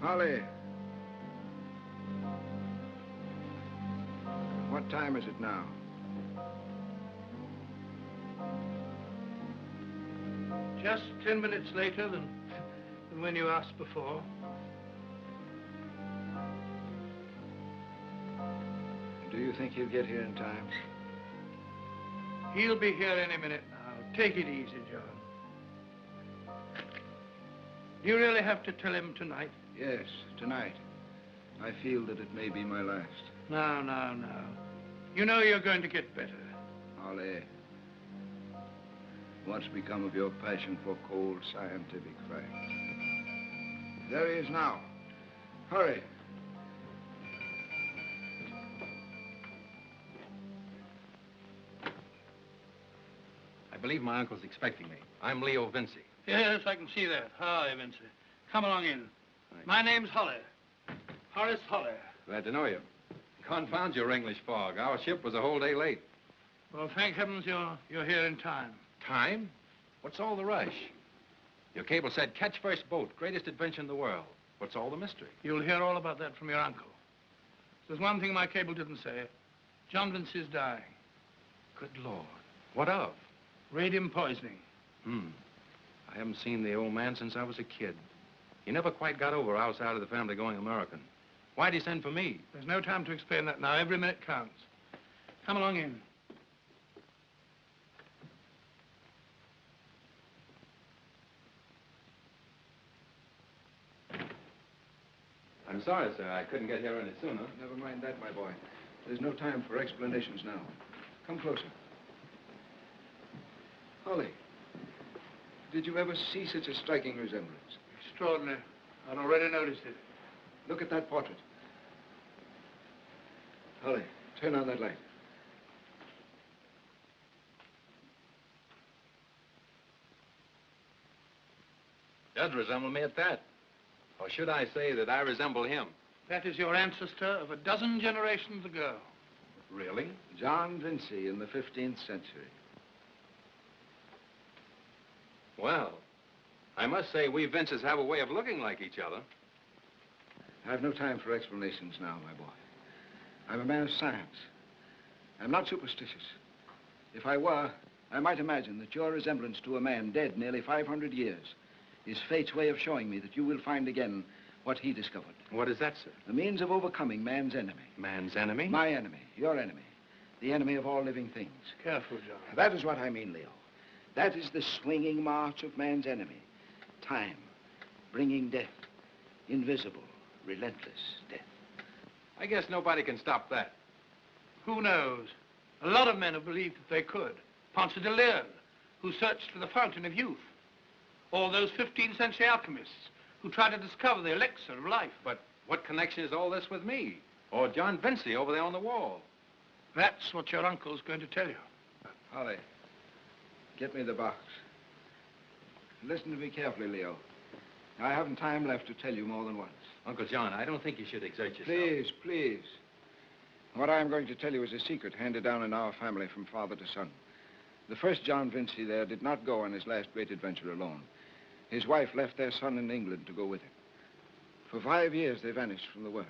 Holly. What time is it now? Just 10 minutes later than when you asked before. Do you think he'll get here in time? He'll be here any minute now. Take it easy, John. Do you really have to tell him tonight? Yes, tonight. I feel that it may be my last. No, no, no. You know you're going to get better. Holly, what's become of your passion for cold scientific facts? There he is now. Hurry. I believe my uncle's expecting me. I'm Leo Vincey. Yes, I can see that. Hi, Vincey. Come along in. Thanks. My name's Holly. Horace Holly. Glad to know you. Confound your English fog. Our ship was a whole day late. Well, thank heavens you're here in time. Time? What's all the rush? Your cable said, catch first boat, greatest adventure in the world. What's all the mystery? You'll hear all about that from your uncle. There's one thing my cable didn't say. John Vincey's dying. Good Lord. What of? Radium poisoning. I haven't seen the old man since I was a kid. He never quite got over our side of the family going American. Why'd he send for me? There's no time to explain that now. Every minute counts. Come along in. I'm sorry, sir. I couldn't get here any sooner. Never mind that, my boy. There's no time for explanations now. Come closer. Holly, did you ever see such a striking resemblance? Extraordinary. I'd already noticed it. Look at that portrait. Holly, turn on that light. Does resemble me at that. Or should I say that I resemble him? That is your ancestor of a dozen generations ago. Really? John Vincey in the 15th century. Well, I must say we Vinces have a way of looking like each other. I've no time for explanations now, my boy. I'm a man of science. I'm not superstitious. If I were, I might imagine that your resemblance to a man dead nearly 500 years is fate's way of showing me that you will find again what he discovered. What is that, sir? The means of overcoming man's enemy. Man's enemy? My enemy, your enemy. The enemy of all living things. Careful, John. That is what I mean, Leo. That is the swinging march of man's enemy. Time, bringing death. Invisible, relentless death. I guess nobody can stop that. Who knows? A lot of men have believed that they could. Ponce de Leon, who searched for the fountain of youth. Or those 15th century alchemists who tried to discover the elixir of life. But what connection is all this with me? Or John Vincey over there on the wall? That's what your uncle's going to tell you. Holly, get me the box. Listen to me carefully, Leo. I haven't time left to tell you more than once. Uncle John, I don't think you should exert yourself. Please, please. What I'm going to tell you is a secret handed down in our family from father to son. The first John Vincey there did not go on his last great adventure alone. His wife left their son in England to go with him. For 5 years, they vanished from the world.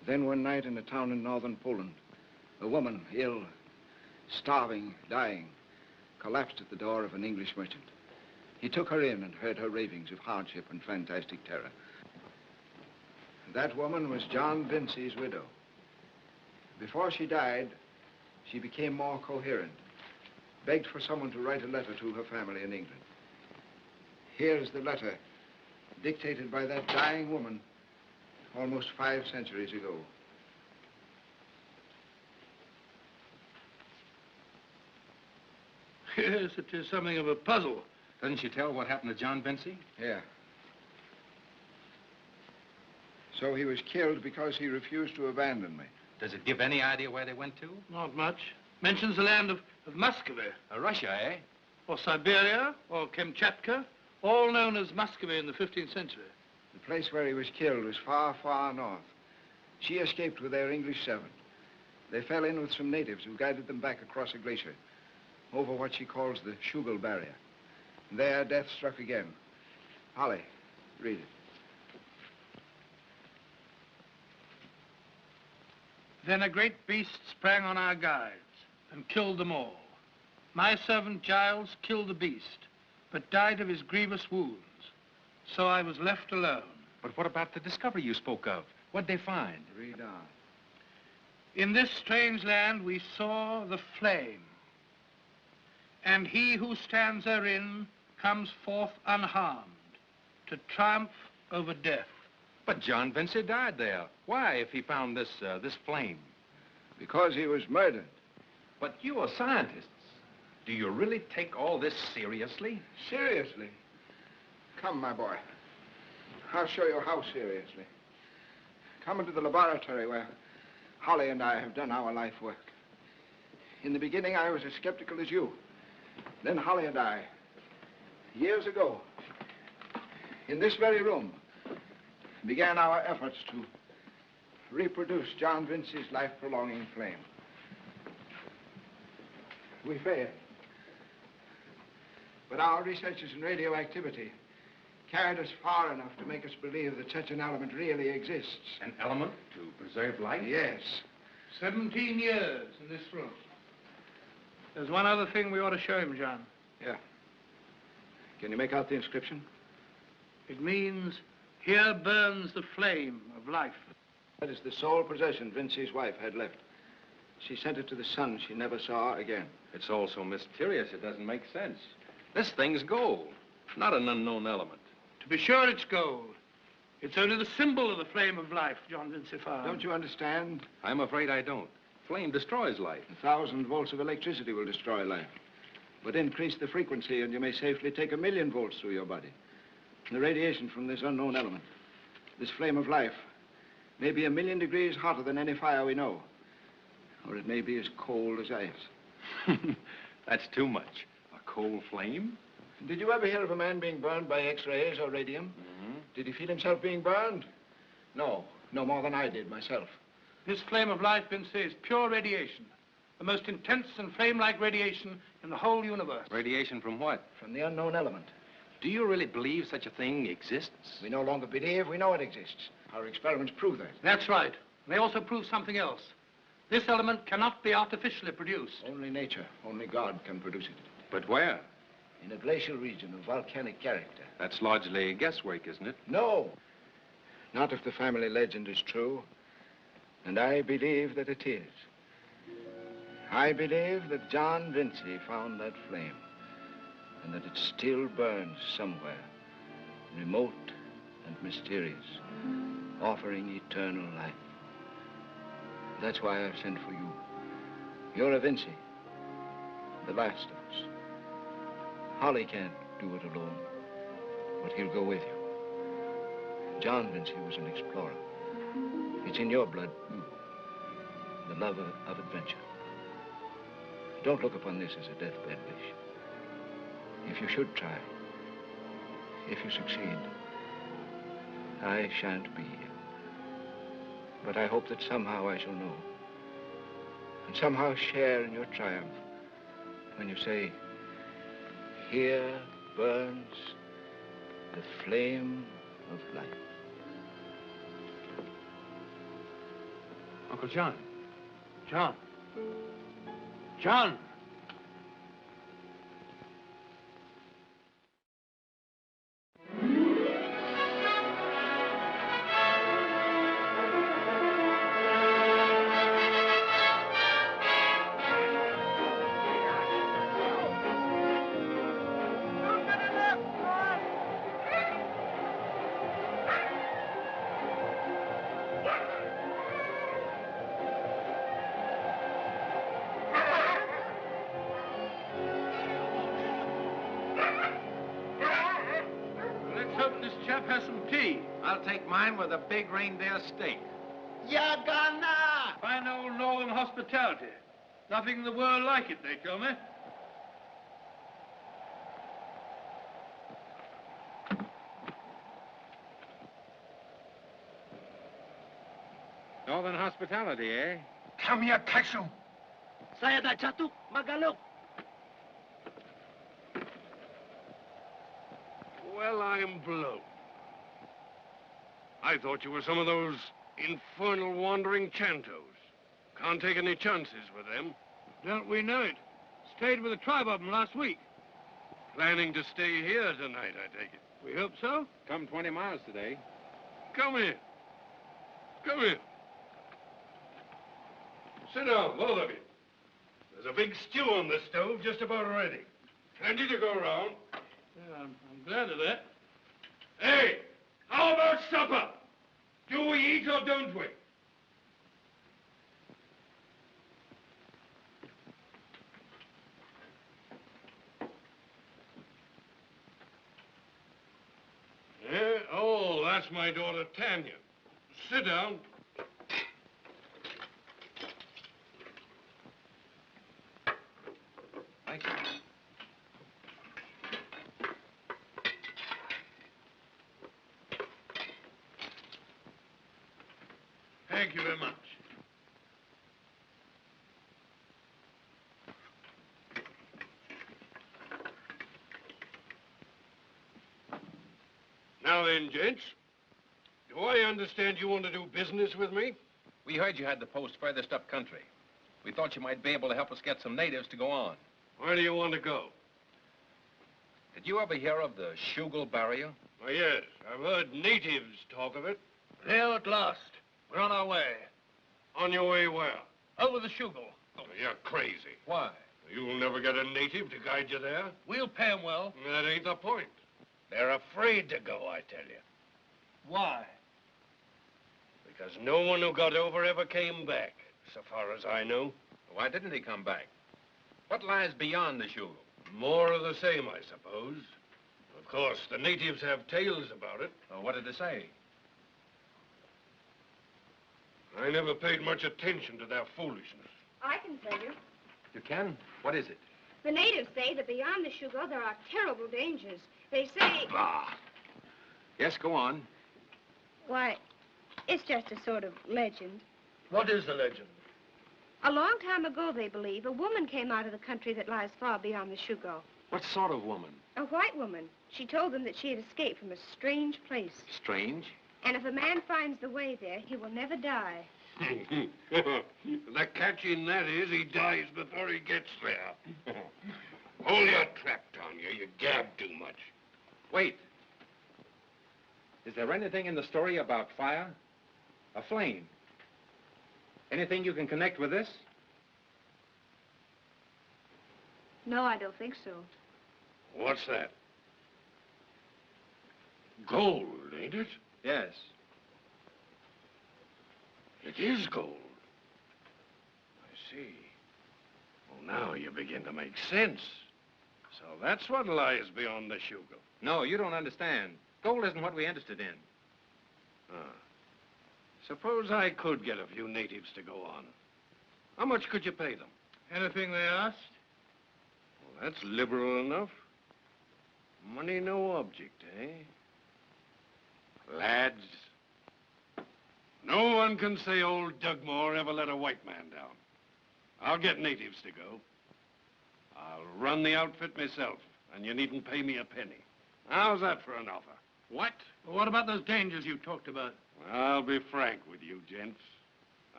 Then one night in a town in northern Poland, a woman, ill, starving, dying, collapsed at the door of an English merchant. He took her in and heard her ravings of hardship and fantastic terror. That woman was John Vincey's widow. Before she died, she became more coherent, begged for someone to write a letter to her family in England. Here's the letter, dictated by that dying woman almost 5 centuries ago. Yes, it is something of a puzzle. Doesn't she tell what happened to John Vincey? Yeah. So he was killed because he refused to abandon me. Does it give any idea where they went to? Not much. Mentions the land of Muscovy. Russia, eh? Or Siberia, or Kamchatka, all known as Muscovy in the 15th century. The place where he was killed was far, far north. She escaped with their English servant. They fell in with some natives who guided them back across a glacier, over what she calls the Schuylkill Barrier. There, death struck again. Holly, read it. Then a great beast sprang on our guides and killed them all. My servant Giles killed the beast, but died of his grievous wounds. So I was left alone. But what about the discovery you spoke of? What'd they find? Read on. In this strange land we saw the flame, and he who stands therein comes forth unharmed to triumph over death. But John Vincey died there. Why, if he found this flame? Because he was murdered. But you are scientists. Do you really take all this seriously? Seriously? Come, my boy. I'll show you how seriously. Come into the laboratory where Holly and I have done our life work. In the beginning, I was as skeptical as you. Then Holly and I, years ago, in this very room, began our efforts to reproduce John Vincey's life-prolonging flame. We failed. But our researches in radioactivity carried us far enough to make us believe that such an element really exists. An element to preserve life? Yes. 17 years in this room. There's one other thing we ought to show him, John. Yeah. Can you make out the inscription? It means, here burns the flame of life. That is the sole possession Vincey's wife had left. She sent it to the son she never saw again. It's all so mysterious, it doesn't make sense. This thing's gold, not an unknown element. To be sure it's gold. It's only the symbol of the flame of life, John Vincey found. Don't you understand? I'm afraid I don't. Flame destroys life. 1,000 volts of electricity will destroy life. But increase the frequency and you may safely take 1,000,000 volts through your body. The radiation from this unknown element, this flame of life, may be 1,000,000 degrees hotter than any fire we know. Or it may be as cold as ice. That's too much. A cold flame? Did you ever hear of a man being burned by X-rays or radium? Mm-hmm. Did he feel himself being burned? No, no more than I did myself. This flame of life, Vincey, is pure radiation. The most intense and flame-like radiation in the whole universe. Radiation from what? From the unknown element. Do you really believe such a thing exists? We no longer believe, we know it exists. Our experiments prove that. That's right. They also prove something else. This element cannot be artificially produced. Only nature, only God can produce it. But where? In a glacial region of volcanic character. That's largely guesswork, isn't it? No. Not if the family legend is true. And I believe that it is. I believe that John Vincey found that flame. And that it still burns somewhere, remote and mysterious, offering eternal life. That's why I've sent for you. You're a Vincey, the last of us. Holly can't do it alone, but he'll go with you. John Vincey was an explorer. It's in your blood, too. The love of adventure. Don't look upon this as a deathbed wish. If you should try, if you succeed, I shan't be here. But I hope that somehow I shall know, and somehow share in your triumph when you say, here burns the flame of life. Uncle John. John. John! Have some tea. I'll take mine with a big reindeer steak. Yagana! Fine old northern hospitality. Nothing in the world like it, they tell me. Northern hospitality, eh? Come here, Pichel. Saya dah jatuh, Magaluk. Well, I'm blown. I thought you were some of those infernal wandering chantos. Can't take any chances with them. Don't we know it? Stayed with a tribe of them last week. Planning to stay here tonight, I take it. We hope so. Come 20 miles today. Come here. Come here. Sit down, both of you. There's a big stew on the stove just about ready. Plenty to go around. Yeah, I'm glad of that. Hey, how about supper? Do we eat or don't we? Yeah? Oh, that's my daughter, Tanya. Sit down. Thank you. Thank you very much. Now then, gents, do I understand you want to do business with me? We heard you had the post furthest up country. We thought you might be able to help us get some natives to go on. Where do you want to go? Did you ever hear of the Shugal barrier? Oh, yes, I've heard natives talk of it. There at last. We're on our way. On your way where? Over the Shugal. Oh, you're crazy. Why? You'll never get a native to guide you there. We'll pay 'em well. That ain't the point. They're afraid to go, I tell you. Why? Because no one who got over ever came back, so far as I know. Why didn't he come back? What lies beyond the Shugal? More of the same, I suppose. Of course, the natives have tales about it. Well, what did they say? I never paid much attention to their foolishness. I can tell you. You can? What is it? The natives say that beyond the Shugal there are terrible dangers. They say... Bah! Yes, go on. Why, it's just a sort of legend. What is the legend? A long time ago, they believe, a woman came out of the country that lies far beyond the Shugal. What sort of woman? A white woman. She told them that she had escaped from a strange place. Strange? And if a man finds the way there, he will never die. The catch in that is he dies before he gets there. Hold your trap, Tanya. You gab too much. Wait. Is there anything in the story about fire? A flame? Anything you can connect with this? No, I don't think so. What's that? Gold, ain't it? Yes. It is gold. I see. Well, now you begin to make sense. So that's what lies beyond the Shugal. No, you don't understand. Gold isn't what we're interested in. Suppose I could get a few natives to go on. How much could you pay them? Anything they asked? Well, that's liberal enough. Money no object, eh? Lads, no one can say old Dugmore ever let a white man down. I'll get natives to go. I'll run the outfit myself, and you needn't pay me a penny. How's that for an offer? What? Well, what about those dangers you talked about? I'll be frank with you, gents.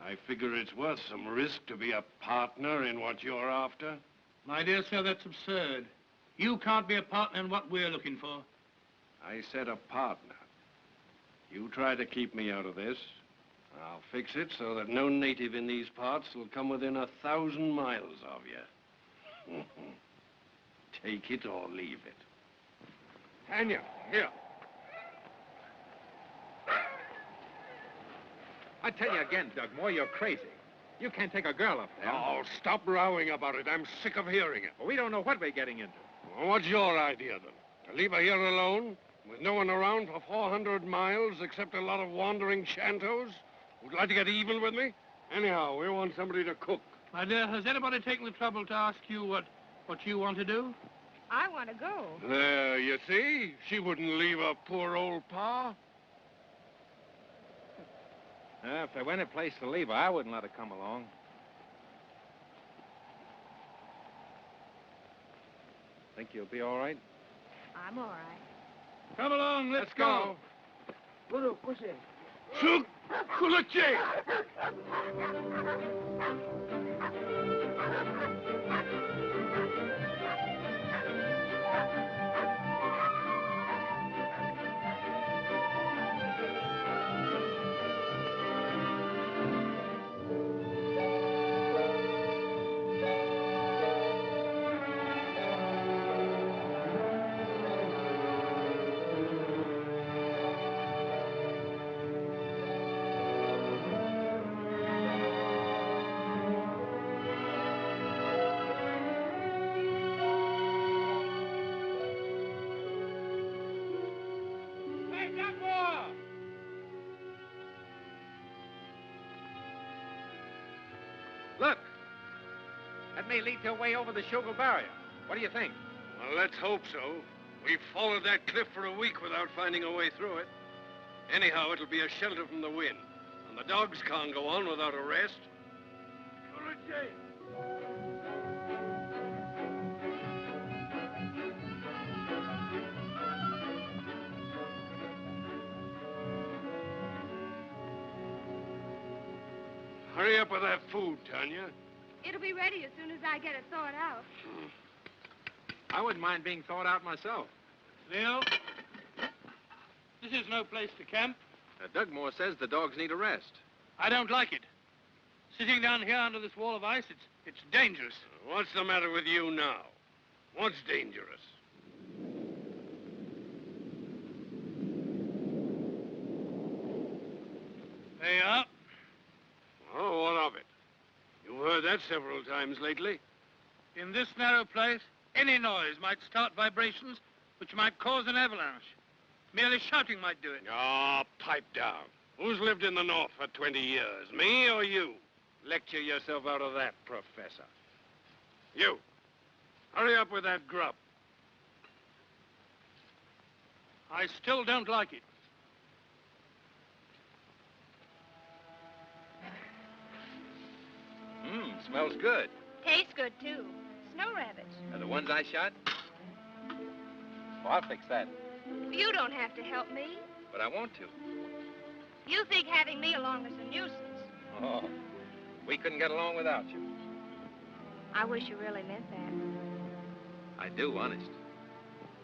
I figure it's worth some risk to be a partner in what you're after. My dear sir, that's absurd. You can't be a partner in what we're looking for. I said a partner. You try to keep me out of this. I'll fix it so that no native in these parts will come within 1,000 miles of you. Take it or leave it. Tanya, here. I tell you again, Dugmore, you're crazy. You can't take a girl up there. Oh, stop rowing about it. I'm sick of hearing it. Well, we don't know what we're getting into. Well, what's your idea, then? To leave her here alone, with no one around for 400 miles except a lot of wandering shantos? Would you like to get even with me? Anyhow, we want somebody to cook. My dear, has anybody taken the trouble to ask you what you want to do? I want to go. There, you see? She wouldn't leave her poor old pa. If there weren't a place to leave her, I wouldn't let her come along. Think you'll be all right? I'm all right. Come along, let's go. Shoot! Kuluche! Look. That may lead to a way over the Schuylkill barrier. What do you think? Well, let's hope so. We've followed that cliff for a week without finding a way through it. Anyhow, it'll be a shelter from the wind. And the dogs can't go on without a rest. Hurry up with that food, Tanya. It'll be ready as soon as I get it thawed out. I wouldn't mind being thawed out myself. Leo, this is no place to camp. Dugmore says the dogs need a rest. I don't like it. Sitting down here under this wall of ice, it's dangerous. What's the matter with you now? What's dangerous? There you are. Oh, what of it? You've heard that several times lately. In this narrow place, any noise might start vibrations which might cause an avalanche. Merely shouting might do it. Ah, pipe down. Who's lived in the North for 20 years, me or you? Lecture yourself out of that, Professor. You, hurry up with that grub. I still don't like it. Smells good. Tastes good, too. Snow rabbits. Are the ones I shot? Well, I'll fix that. You don't have to help me. But I want to. You think having me along is a nuisance. Oh, we couldn't get along without you. I wish you really meant that. I do, honest.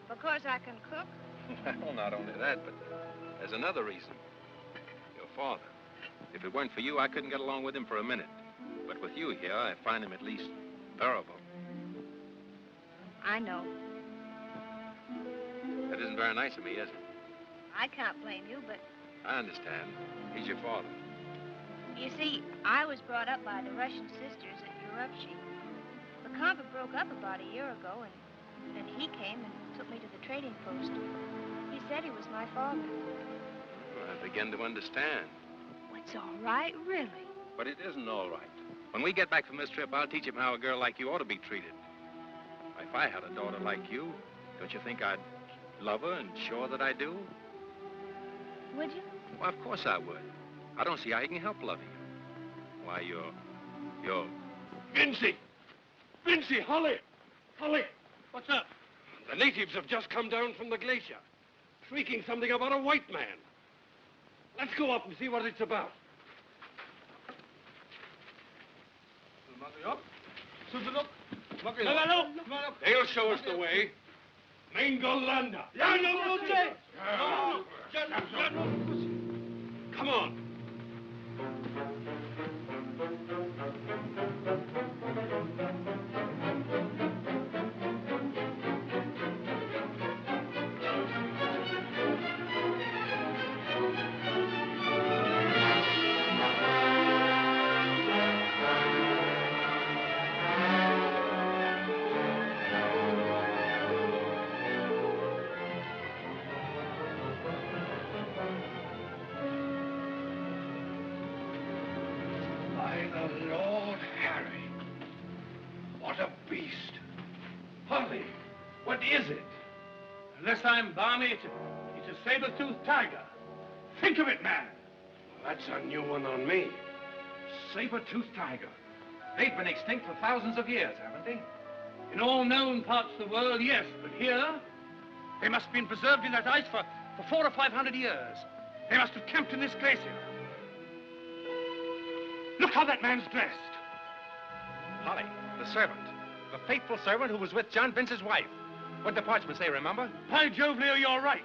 Because I can cook? Well, not only that, but there's another reason. Your father. If it weren't for you, I couldn't get along with him for a minute. But with you here, I find him at least bearable. I know. That isn't very nice of me, is it? I can't blame you, but I understand. He's your father. you see, I was brought up by the Russian sisters at Urupchi. The convent broke up about a year ago, and then he came and took me to the trading post. He said he was my father. Well, I begin to understand. Oh, it's all right, really. But it isn't all right. When we get back from this trip, I'll teach him how a girl like you ought to be treated. If I had a daughter like you, don't you think I'd love her and show her that I do? Would you? Well, of course I would. I don't see how you can help loving her. Why, you're... Vincey! Vincey, Holly! Holly! What's up? The natives have just come down from the glacier, shrieking something about a white man. Let's go up and see what it's about. They'll show us the way. Mengolanda. Come on. Unless I'm balmy, it's a saber-toothed tiger. Think of it, man. Well, that's a new one on me. Saber-toothed tiger. They've been extinct for thousands of years, haven't they? In all known parts of the world, yes, but here, they must have been preserved in that ice for 400 or 500 years. They must have camped in this glacier. Look how that man's dressed. Holly, the servant. The faithful servant who was with John Vincey's wife. What did the parchment say, remember? By Jove, Leo, you're right.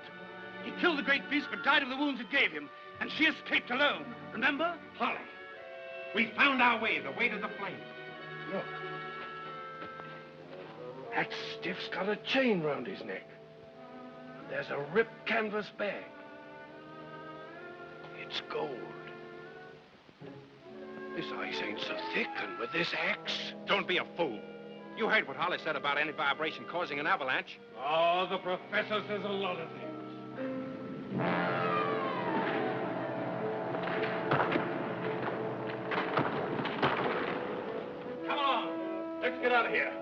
He killed the great beast, but died of the wounds it gave him. And she escaped alone. Remember? Holly, we found our way, the way to the flame. Look. That stiff's got a chain round his neck. And there's a ripped canvas bag. It's gold. This ice ain't so thick, and with this axe... Don't be a fool. You heard what Holly said about any vibration causing an avalanche. Oh, the professor says a lot of things. Come along. Let's get out of here.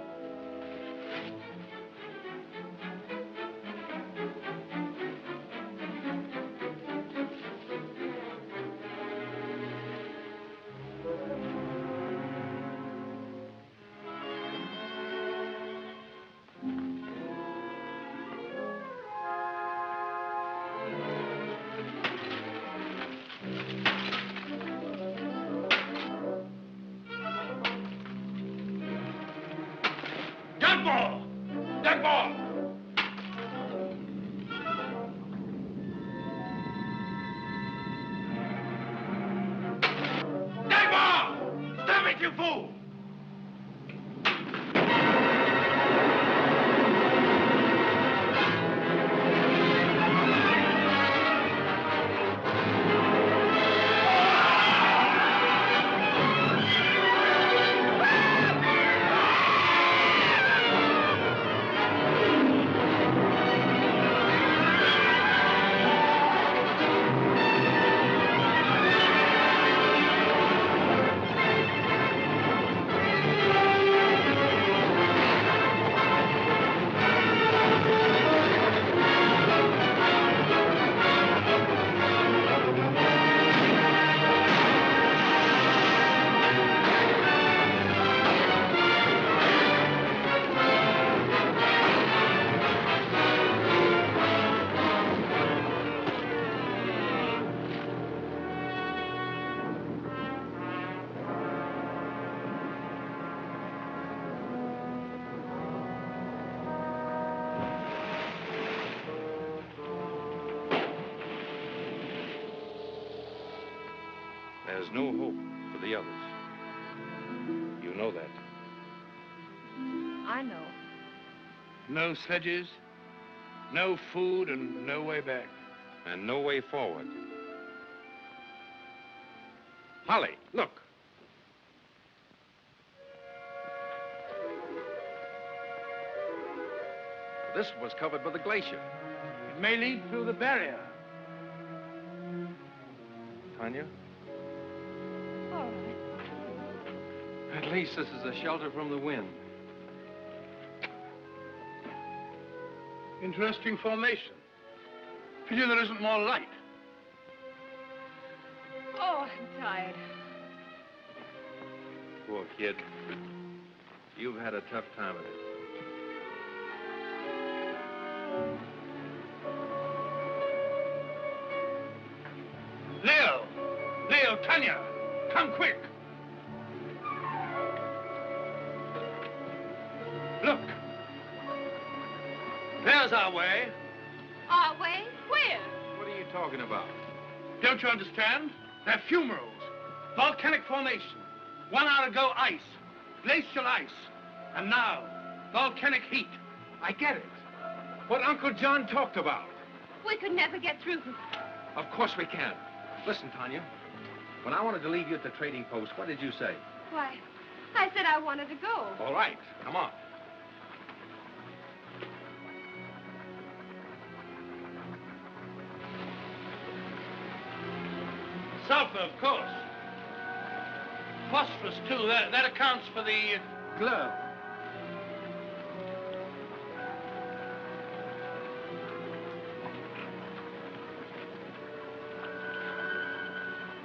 There's no hope for the others. You know that. I know. No sledges, no food, and no way back. And no way forward. Holly, look. This was covered by the glacier. It may lead through the barrier. Tanya? All right. At least this is a shelter from the wind. Interesting formation. Pity there isn't more light. Oh, I'm tired. Poor kid. You've had a tough time of it. Leo! Leo, Tanya! Come quick! Look! There's our way. Our way? Where? What are you talking about? Don't you understand? They're fumaroles. Volcanic formation. 1 hour ago, ice. Glacial ice. And now, volcanic heat. I get it. What Uncle John talked about. We could never get through. Of course we can. Listen, Tanya. When I wanted to leave you at the trading post, what did you say? Why, I said I wanted to go. All right, come on. Sulfur, of course. Phosphorus, too. That accounts for the glow.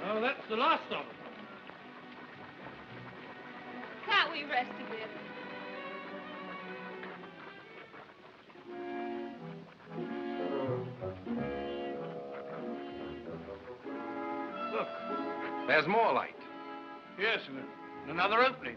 Oh, that's the last of them. Can't we rest a bit? Look, there's more light. Yes, and another opening.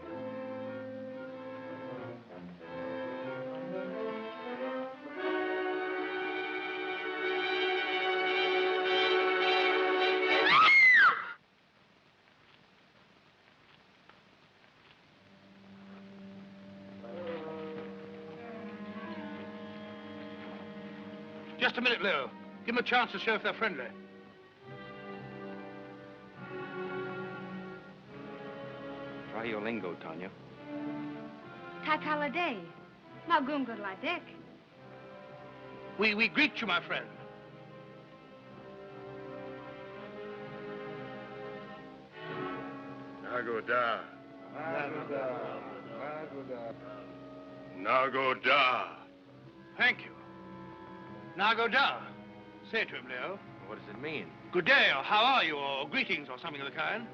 Just a minute, Leo. Give them a chance to show if they're friendly. Try your lingo, Tanya. Tataladay. Magungur ladek. We greet you, my friend. Nagoda. Nagoda. Nagoda. Thank you. Nagoda. Say it to him, Leo. What does it mean? Good day, or how are you, or greetings, or something of the kind.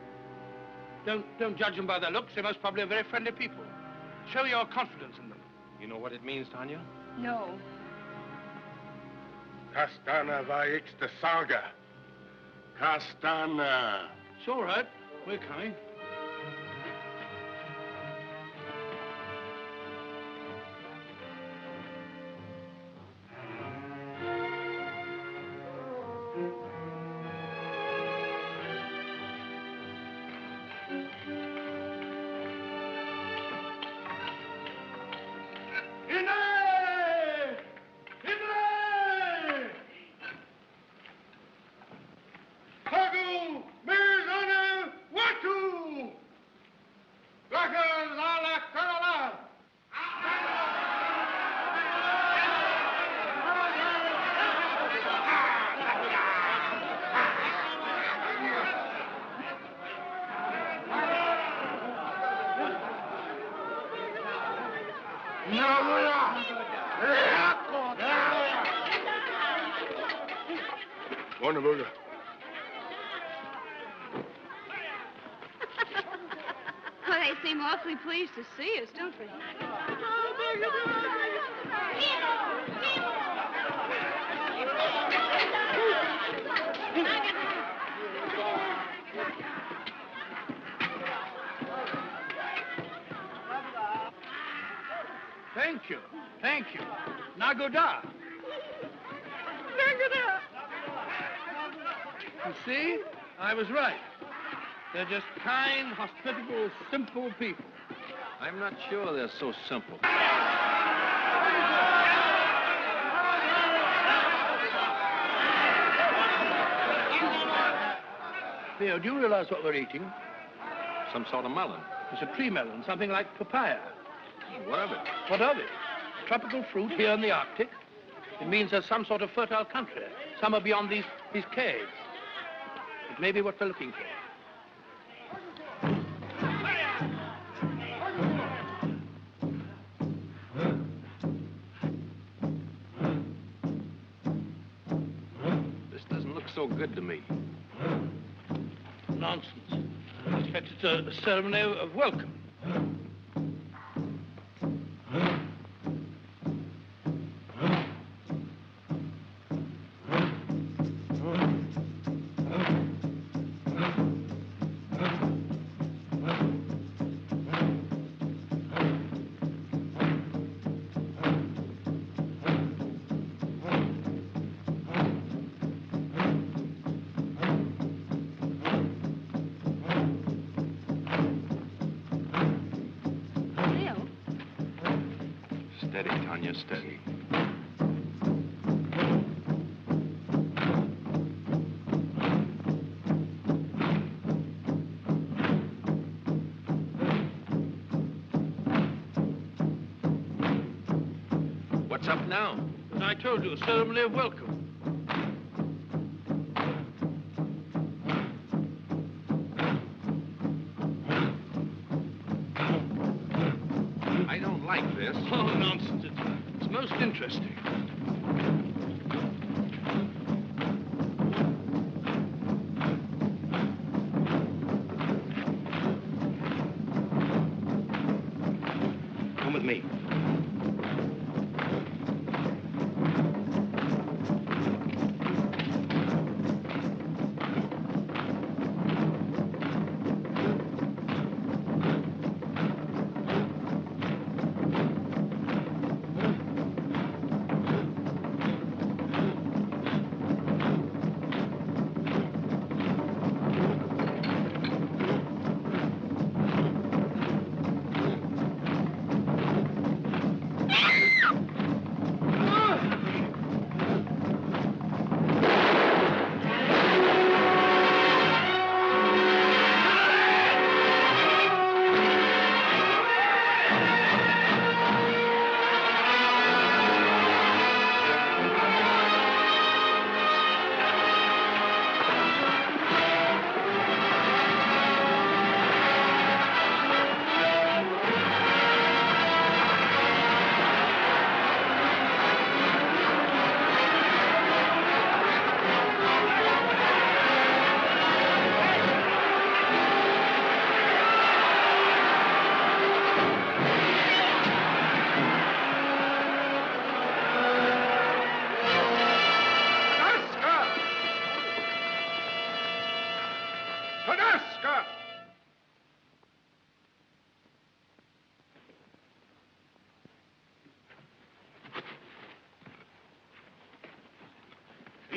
Don't judge them by their looks. They most probably are very friendly people. Show your confidence in them. You know what it means, Tanya? No. Kastana vaix de saga. Kastana. It's all right. We're coming. Wonderful. Well, they seem awfully pleased to see us, don't they? Thank you. Thank you. Nagoda. Nagoda. You see? I was right. They're just kind, hospitable, simple people. I'm not sure they're so simple. Theo, do you realize what we're eating? Some sort of melon. It's a tree melon, something like papaya. What of it? What of it? Tropical fruit here in the Arctic. It means there's some sort of fertile country, somewhere beyond these caves. It may be what we're looking for. This doesn't look so good to me. Nonsense. In fact, it's a ceremony of welcome. Steady, Tanya, steady. What's up now? As I told you, a ceremony of welcome. I don't like this. Oh, nonsense. It's most interesting. Come with me.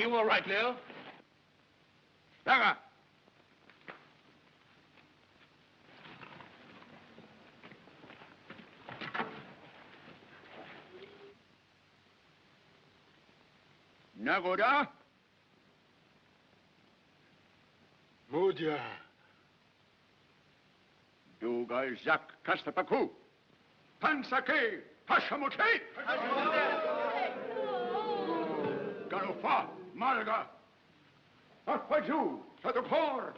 You all right, Leo? Daga! Nagoda? Mudia. Dugal Zak Kastapaku. Pansake Hashamote. Garufa Malga. Akpaju Sadokor.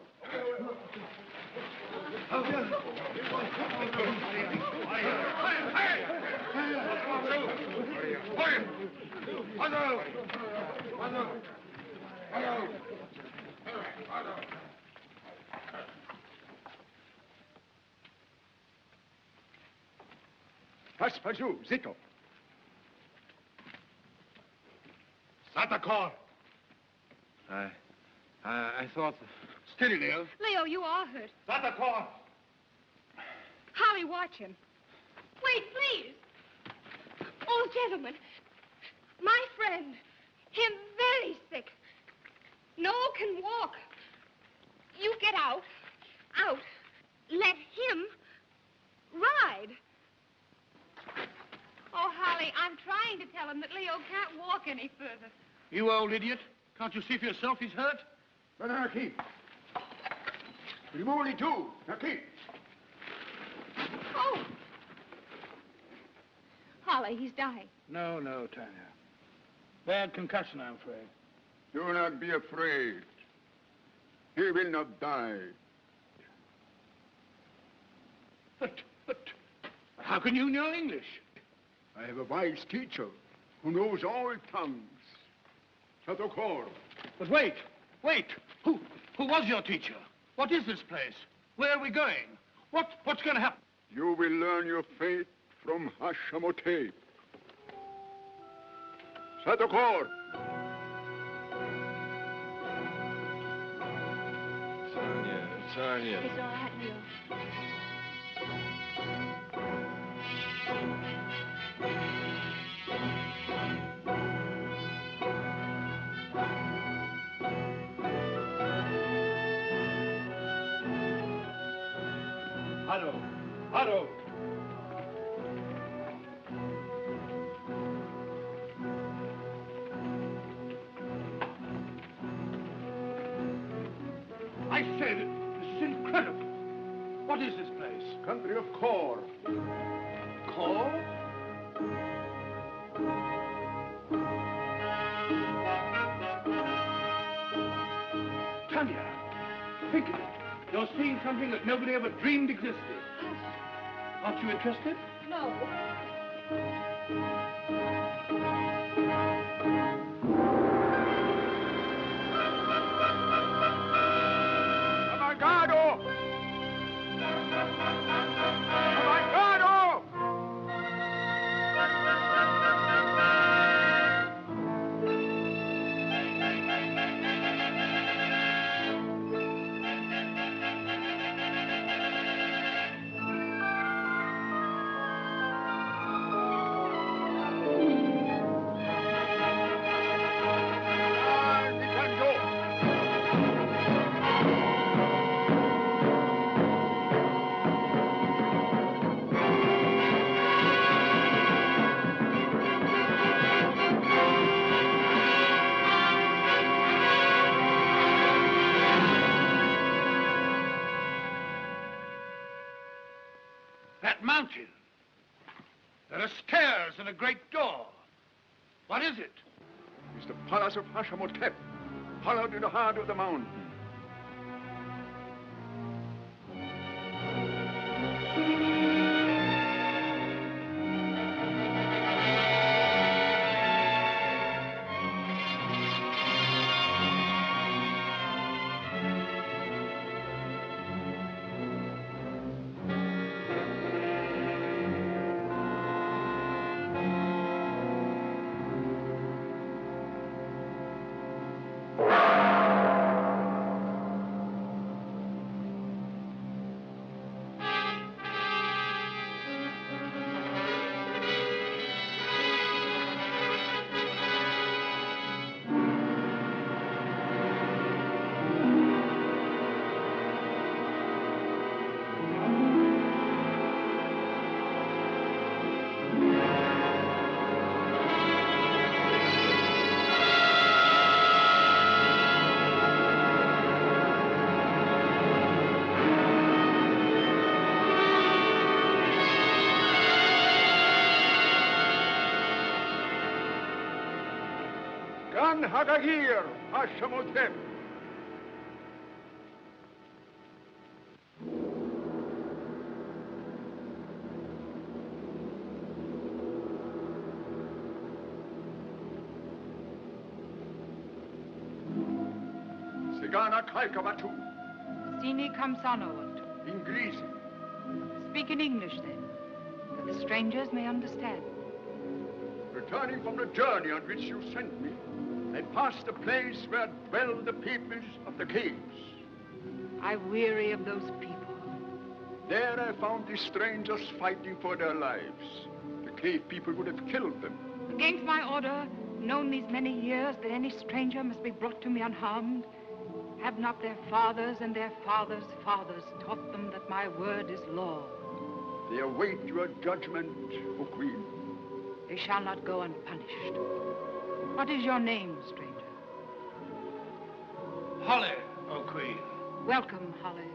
Paspaju, Zito. Satakor. I thought... Steady, Leo. Leo, you are hurt. Satakor. Holly, watch him. Wait, please. Old gentleman, my friend, him very sick. No can walk. You get out. Out. Let him ride. Oh, Holly, I'm trying to tell him that Leo can't walk any further. You old idiot. Can't you see for yourself he's hurt? Banaki. Rimoli too. Naki. Oh. Holly, he's dying. No, Tanya. Bad concussion, I'm afraid. Do not be afraid. He will not die. But how can you know English? I have a wise teacher who knows all tongues. Satokor. But wait. Who was your teacher? What is this place? Where are we going? What's going to happen? You will learn your fate from Hashamote. Satokor. Tanya. It's all right, Leo. Haro. I said, this is incredible. What is this place? Country of Kor. Call? Tanya, think of it. You're seeing something that nobody ever dreamed existed. Aren't you interested? No. Amagado! Amagado! That mountain. There are stairs and a great door. What is it? It's the palace of Hashamotep, hollowed in the heart of the mountain. Hagagir, Hashamotep. Sigana Kaikabatu. Sini Kamsanowat. English. Speak in English, then, that the strangers may understand. Returning from the journey on which you sent me, I passed the place where dwell the peoples of the caves. I weary of those people. There I found the strangers fighting for their lives. The cave people would have killed them. Against my order, known these many years that any stranger must be brought to me unharmed. Have not their fathers and their fathers' fathers taught them that my word is law? They await your judgment, O Queen. They shall not go unpunished. What is your name, stranger? Holly, O Queen. Welcome, Holly,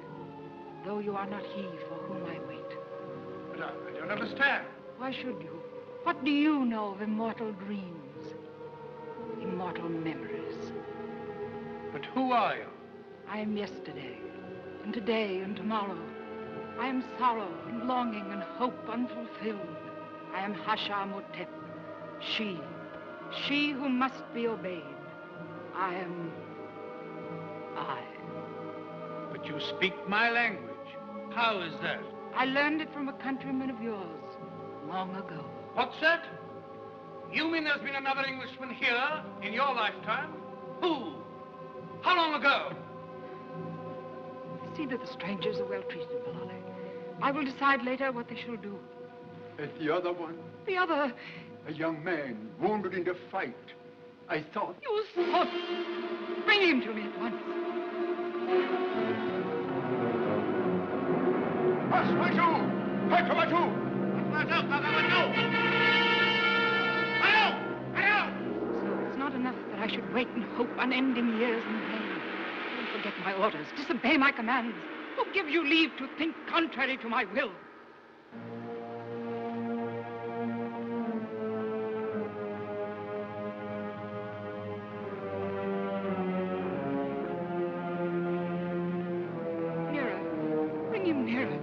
though you are not he for whom I wait. But I don't understand. Why should you? What do you know of immortal dreams? Immortal memories? But who are you? I am yesterday, and today, and tomorrow. I am sorrow, and longing, and hope unfulfilled. I am Hashamotep, she who must be obeyed. I am I. But you speak my language. How is that? I learned it from a countryman of yours, long ago. What's that? You mean there's been another Englishman here in your lifetime? Who? How long ago? See that the strangers are well treated, Malale. I will decide later what they shall do. And the other one? The other? A young man wounded in the fight. I thought... You thought... Bring him to me at once. Pasmaju! Pakamaju! So it's not enough that I should wait and hope unending years in vain. Don't forget my orders. Disobey my commands. Who gives you leave to think contrary to my will? Nearer. Bring him nearer.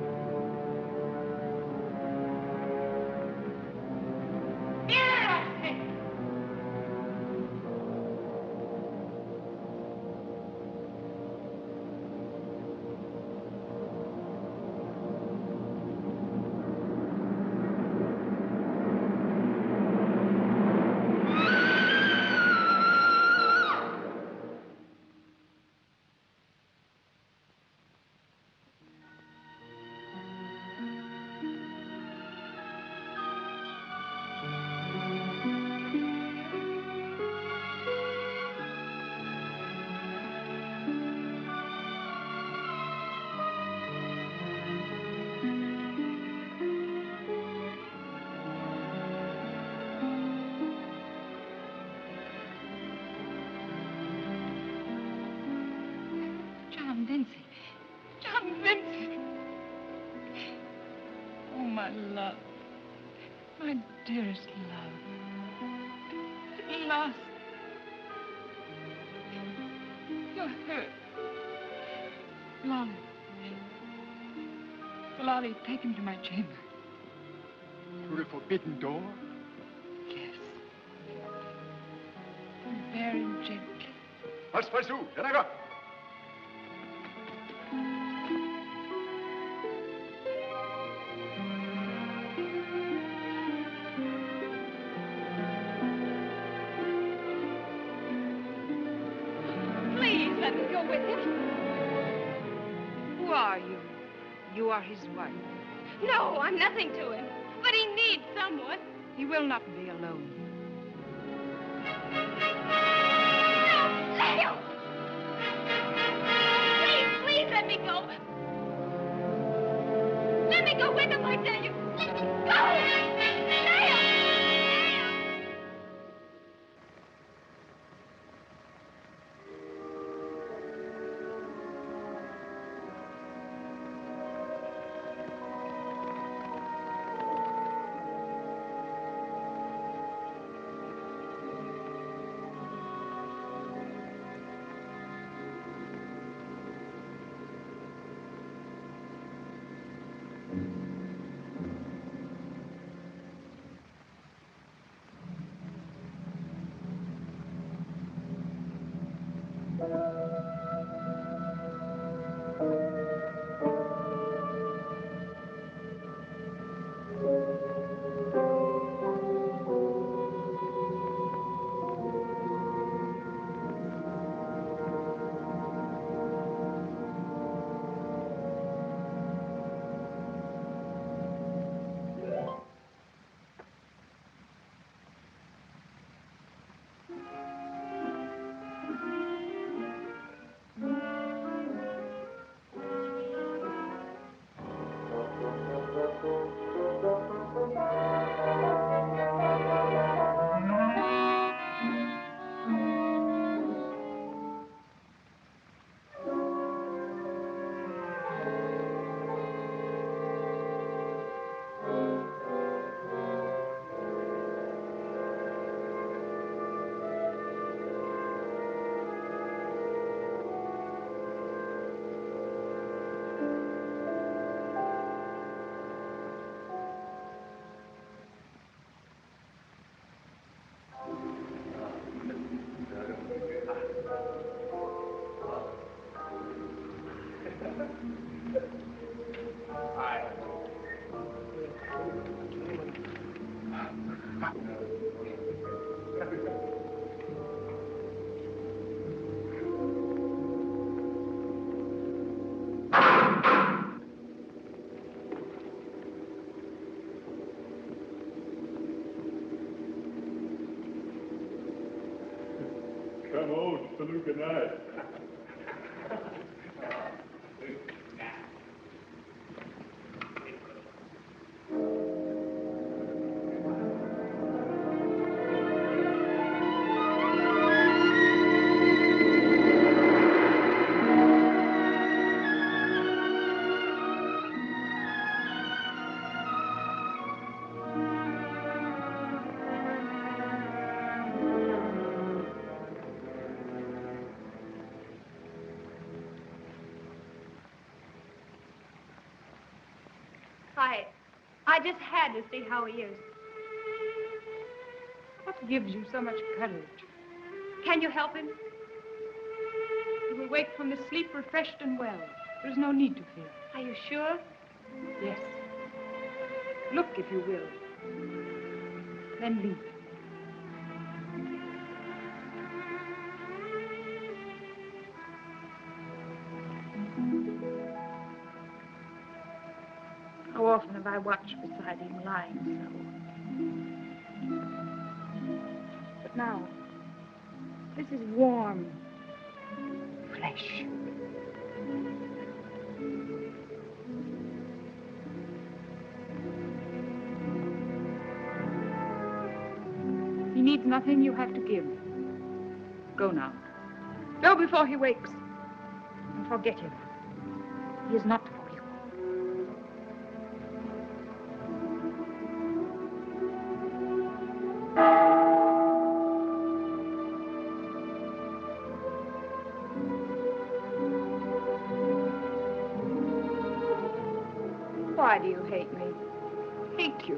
John Vincey. John Vincey. Oh, my love. My dearest love. At last. You're hurt. Lolly. Lolly, take him to my chamber. Through the forbidden door? Yes. And bear him gently. Paspasu, Yanaga! Please let me go with him. Who are you? You are his wife. No, I'm nothing to him. But he needs someone. He will not be alone. No, Leo! Please let me go. Let me go with him, I tell you. Let me go! Leo! I'm old, so look at that. I just had to see how he is. What gives you so much courage? Can you help him? He will wake from the sleep refreshed and well. There's no need to fear. Are you sure? Yes. Look, if you will. Then leave. How often have I watched beside him lying so? But now, this is warm flesh. He needs nothing you have to give. Go now. Go before he wakes. And forget him. He is not for you. Why do you hate me? Hate you?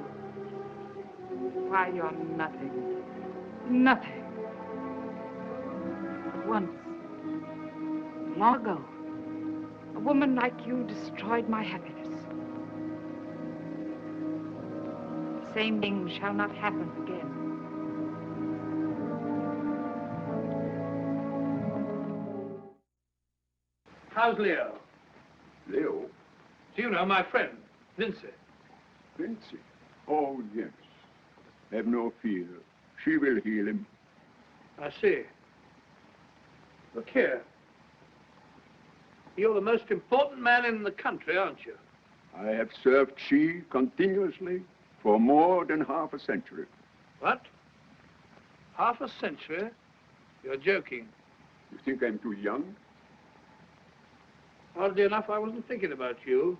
Why, you're nothing. Nothing. But once, long ago, a woman like you destroyed my happiness. The same thing shall not happen again. How's Leo? Leo? Do you know my friend, Vincey? Vincey? Oh, yes. Have no fear. She will heal him. I see. Look here. You're the most important man in the country, aren't you? I have served she continuously for more than half a century. What? Half a century? You're joking. You think I'm too young? Oddly enough, I wasn't thinking about you.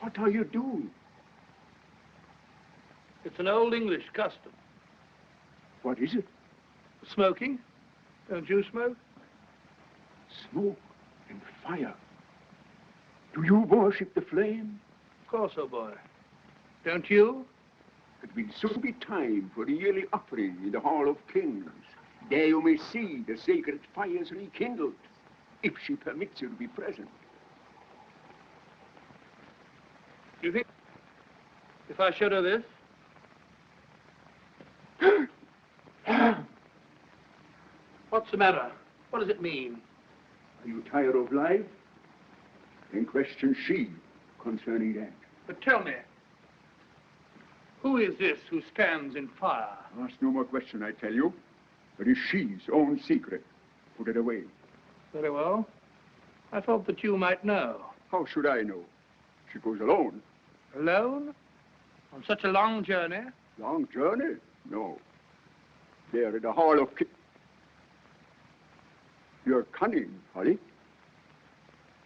What are you doing? It's an old English custom. What is it? Smoking. Don't you smoke? Smoke and fire. Do you worship the flame? Of course, old boy. Don't you? It will soon be time for the yearly offering in the Hall of Kings. There you may see the sacred fires rekindled, if she permits you to be present. Do you think if I showed her this? What's the matter? What does it mean? Are you tired of life? Then question she concerning that. But tell me, who is this who stands in fire? Ask no more question, I tell you. It is she's own secret. Put it away. Very well. I thought that you might know. How should I know? She goes alone. Alone? On such a long journey? Long journey? No. There at the Hall of Kings. You're cunning, Holly.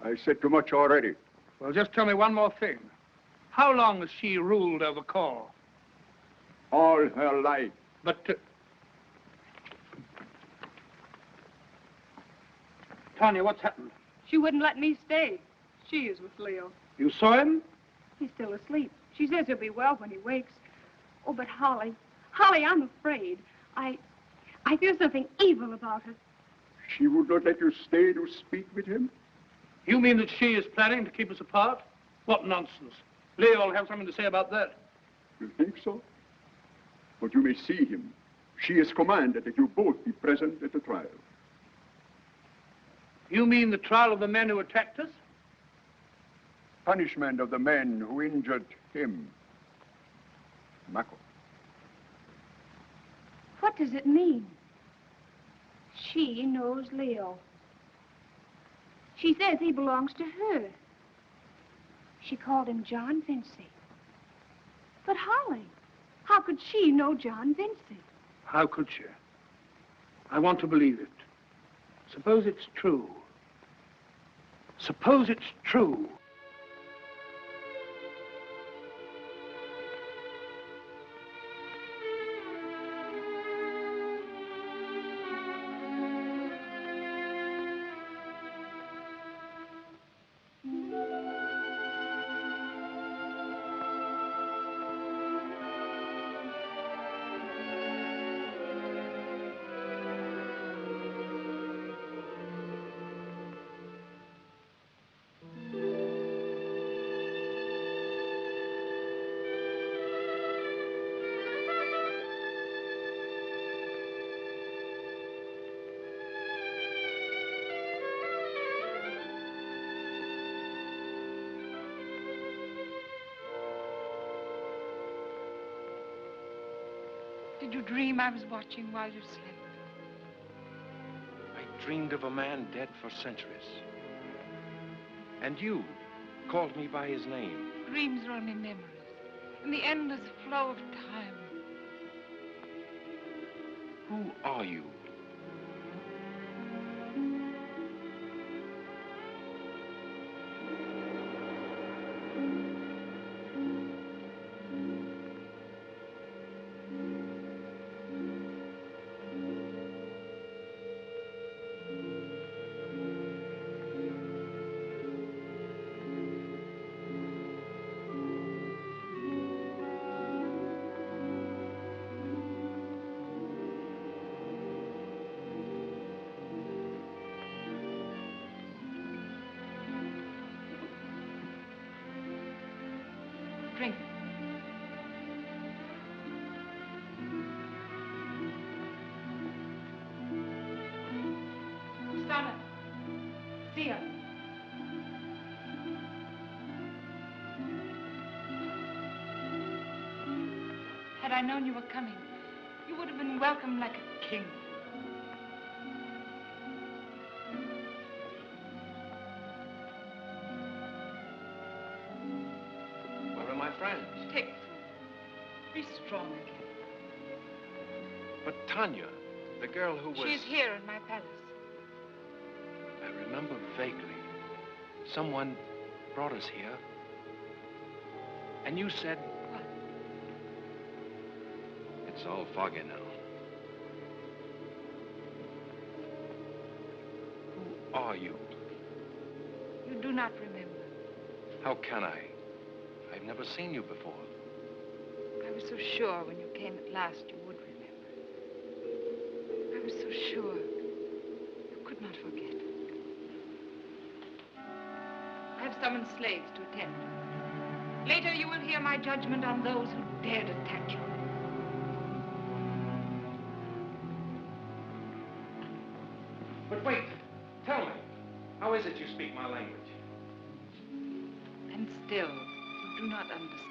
I said too much already. Well, just tell me one more thing. How long has she ruled over Call? All her life. But, Tanya, what's happened? She wouldn't let me stay. She is with Leo. You saw him? He's still asleep. She says he'll be well when he wakes. Oh, but Holly, I'm afraid. I feel something evil about her. She would not let you stay to speak with him? You mean that she is planning to keep us apart? What nonsense. Leo will have something to say about that. You think so? But you may see him. She has commanded that you both be present at the trial. You mean the trial of the men who attacked us? Punishment of the men who injured him. Mako. What does it mean? She knows Leo. She says he belongs to her. She called him John Vincey. But Holly, how could she know John Vincey? How could she? I want to believe it. Suppose it's true. Suppose it's true. Did you dream I was watching while you slept? I dreamed of a man dead for centuries. And you called me by his name. Dreams are only memories, in the endless flow of time. Who are you? Drink. Stana. Sia. Had I known you were coming, you would have been welcomed like a king. Take Be strong again. But Tanya, the girl who was... She is here in my palace. I remember vaguely. Someone brought us here. And you said... What? It's all foggy now. Who are you? You do not remember. How can I? I've never seen you before. I was so sure when you came at last you would remember. I was so sure you could not forget. I have summoned slaves to attend. Later you will hear my judgment on those who dared attack you. But wait, tell me, how is it you speak my language? And still, you do not understand.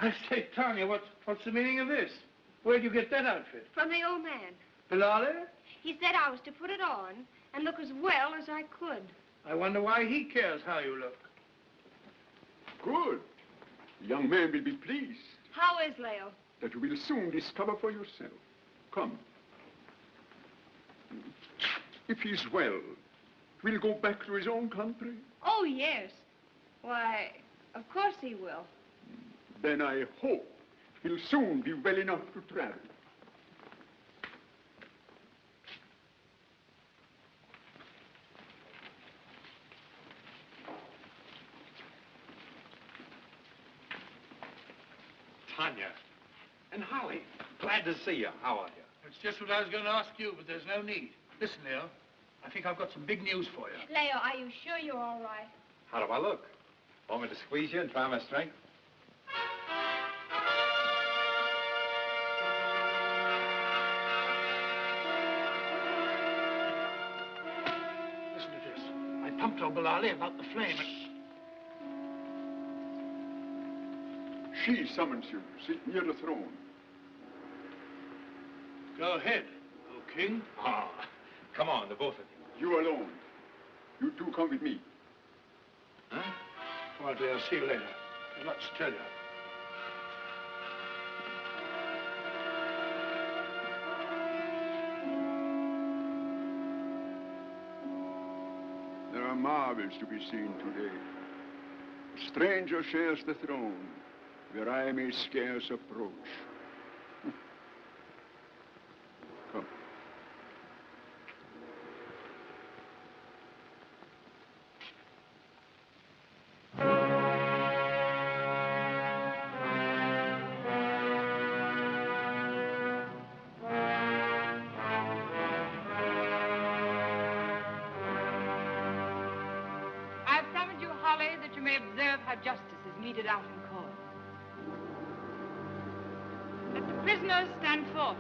I say, Tanya, what's the meaning of this? Where'd you get that outfit? From the old man. Bilali? He said I was to put it on and look as well as I could. I wonder why he cares how you look. Good. The young man will be pleased. How is Leo? That you will soon discover for yourself. Come. If he's well, we'll go back to his own country. Oh, yes. Why, of course he will. Then I hope he'll soon be well enough to travel. Tanya and Holly. Glad to see you. How are you? It's just what I was going to ask you, but there's no need. Listen, Leo, I think I've got some big news for you. Leo, are you sure you're all right? How do I look? Want me to squeeze you and try my strength? Listen to this. I pumped old Bilali about the flame and... She summons you. Sit near the throne. Go ahead, O king. Ah, come on, the both of you. You alone. You two come with me. Huh? All right, Leo, see you later. I've lots to tell you. There are marvels to be seen today. A stranger shares the throne, where I may scarce approach. Come. I've summoned you, Holly, that you may observe how justice is meted out in court. Let the prisoners stand forth.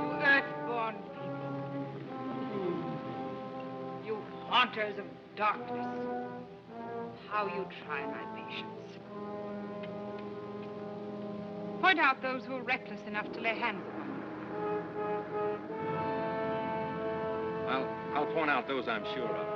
You earthborn people. You haunters of darkness. How you try my patience. Point out those who are reckless enough to lay hands upon me. I'll point out those I'm sure of.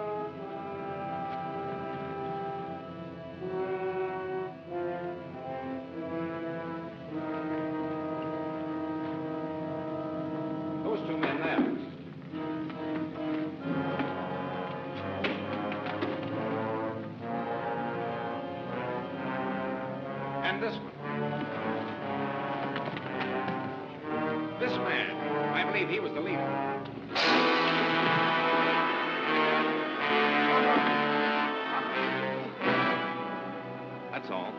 Those two men there. And this one. This man. I believe he was the leader. That's all.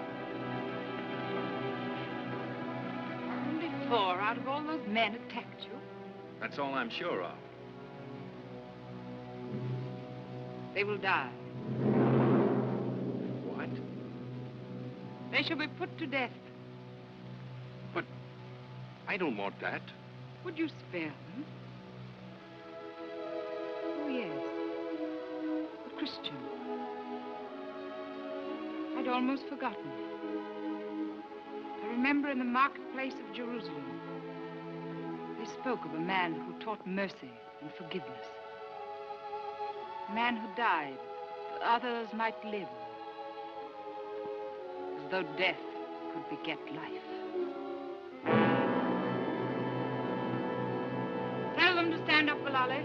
Only 4 out of all those men attacked you. That's all I'm sure of. They will die. What? They shall be put to death. But I don't want that. Would you spare them? Oh, yes. A Christian. I'd almost forgotten. I remember in the marketplace of Jerusalem, they spoke of a man who taught mercy and forgiveness. A man who died that others might live. As though death could beget life. Tell them to stand up, Bilali.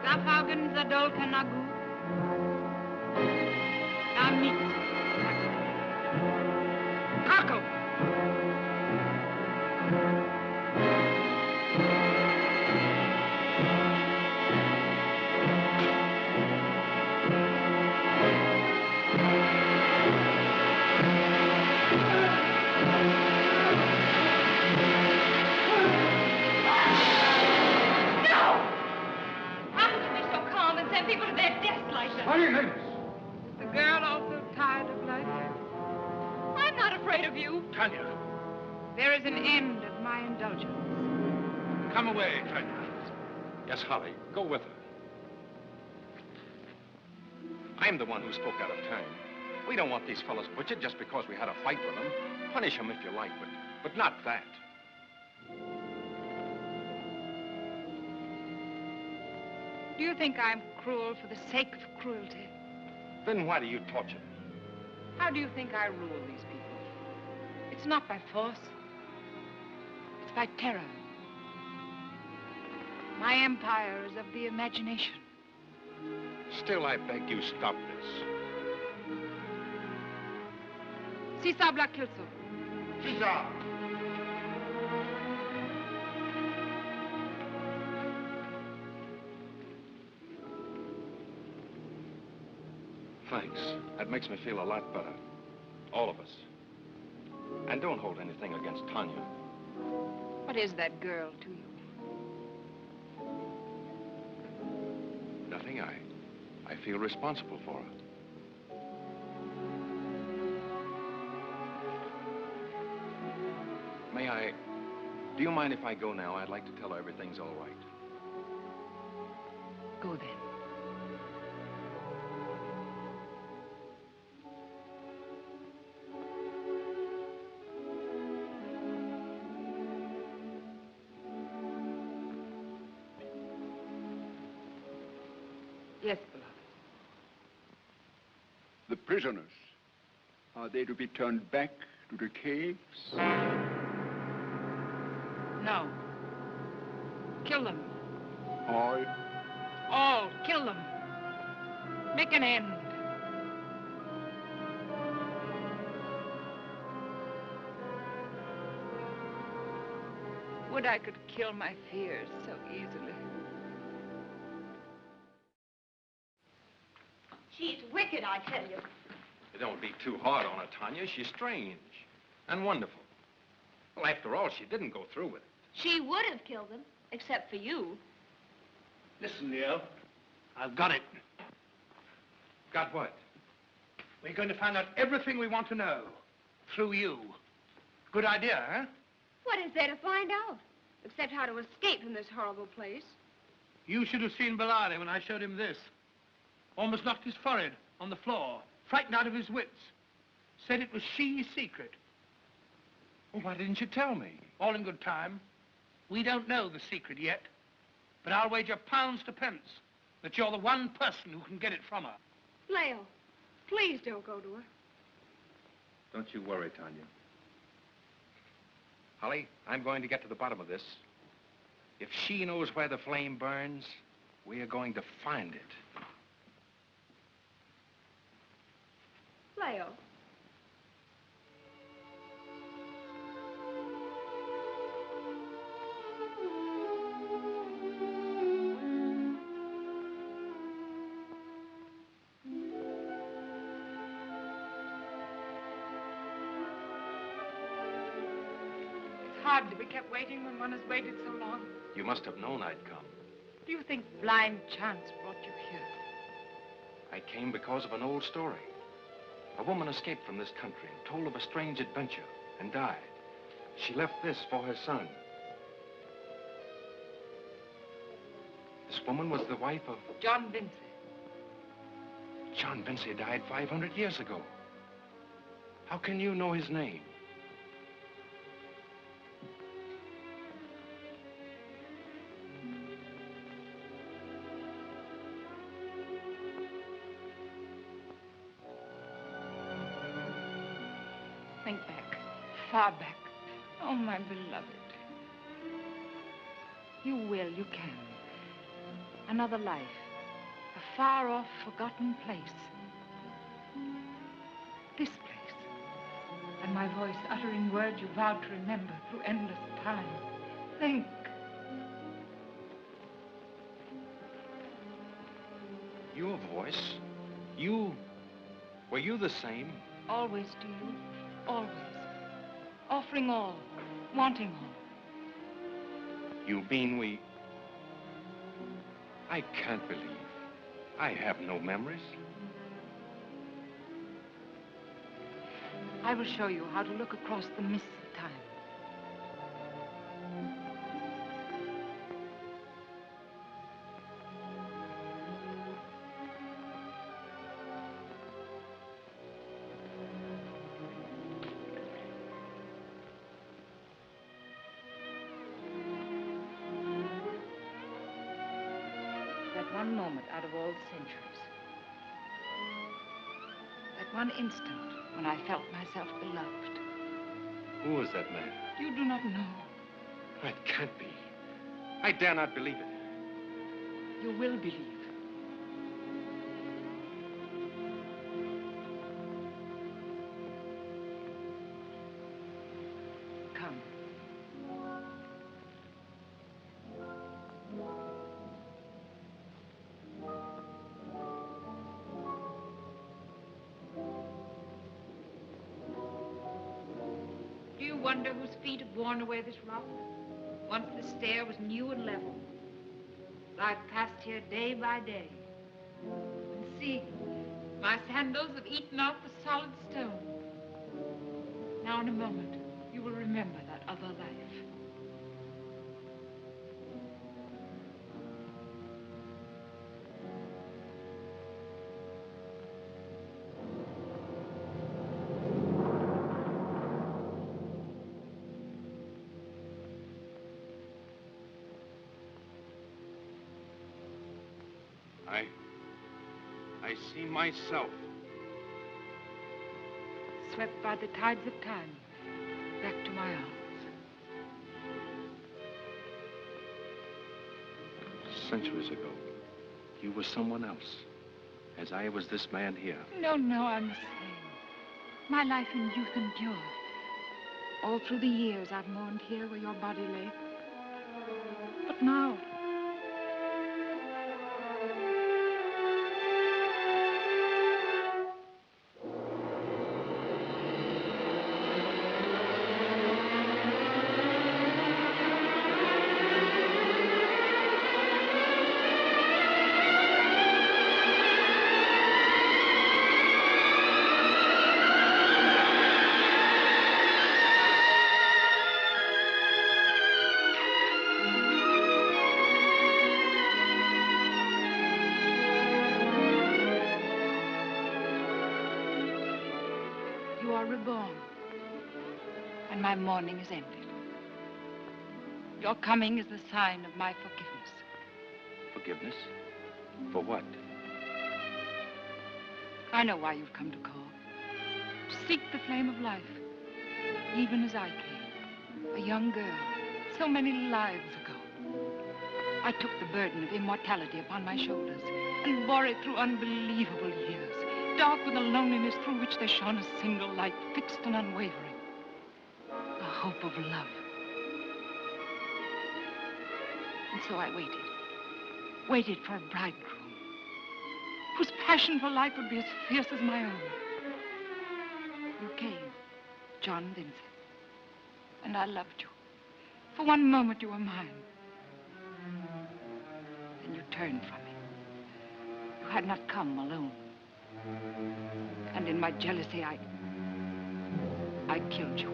Gahagan zadol kanagu. Namit. Kako. Send people to their death like that. Is the girl also tired of life? I'm not afraid of you. Tanya, There is an end of my indulgence. come away, Tanya. Yes, Holly, go with her. I'm the one who spoke out of time. We don't want these fellows butchered just because we had a fight with them. Punish them if you like, but not that. Do you think I'm cruel for the sake of cruelty? Then why do you torture me? How do you think I rule these people? It's not by force. It's by terror. My empire is of the imagination. Still, I beg you stop this. Si sabla kilso. Sisa! Thanks. That makes me feel a lot better. All of us. And don't hold anything against Tanya. What is that girl to you? Nothing. I feel responsible for her. Do you mind if I go now? I'd like to tell her everything's all right. Go then. Yes, beloved. The prisoners, are they to be turned back to the caves? No. Kill them. All? All. Kill them. Make an end. Would I could kill my fears so easily. She's wicked, I tell you. Don't be too hard on her, Tanya. She's strange and wonderful. Well, after all, she didn't go through with it. She would have killed them, except for you. Listen, Leo. I've got it. Got what? We're going to find out everything we want to know. Through you. Good idea, huh? What is there to find out? Except how to escape from this horrible place. You should have seen Bellardi when I showed him this. Almost knocked his forehead on the floor. Frightened out of his wits. Said it was she's secret. Well, why didn't you tell me? All in good time. We don't know the secret yet. But I'll wager pounds to pence that you're the one person who can get it from her. Leo, please don't go to her. Don't you worry, Tanya. Holly, I'm going to get to the bottom of this. If she knows where the flame burns, we are going to find it. Leo. It's hard to be kept waiting when one has waited so long. You must have known I'd come. Do you think blind chance brought you here? I came because of an old story. A woman escaped from this country and told of a strange adventure and died. She left this for her son. This woman was the wife of... John Vincey. John Vincey died 500 years ago. How can you know his name? Think back, far back. Oh, my beloved. You will, you can. Another life. A far-off, forgotten place. This place. And my voice uttering words you vowed to remember through endless time. Think. Your voice? You? Were you the same? Always to you. Always. Offering all. Wanting all. You mean we... I can't believe. I have no memories. I will show you how to look across the mists of time. One moment out of all the centuries. That one instant when I felt myself beloved. Who was that man? You do not know. That can't be. I dare not believe it. You will believe. Come. Do you wonder whose feet have worn away this rock? Once the stair was new and level. I've passed here day by day. And see, my sandals have eaten off the solid stone. Now in a moment, you will remember that other life. I see myself. Swept by the tides of time, back to my arms. Centuries ago, you were someone else, as I was this man here. No, I'm the same. My life in youth endured. All through the years I've mourned here where your body lay. But now, reborn, and my mourning is ended. Your coming is the sign of my forgiveness. Forgiveness? For what? I know why you've come to call. To seek the flame of life, even as I came, a young girl, so many lives ago. I took the burden of immortality upon my shoulders and bore it through unbelievable years. Dark with a loneliness through which there shone a single light, fixed and unwavering. The hope of love. And so I waited for a bridegroom, whose passion for life would be as fierce as my own. You came, John Vincey, and I loved you. For one moment you were mine. Then you turned from me. You had not come alone. And in my jealousy, I killed you.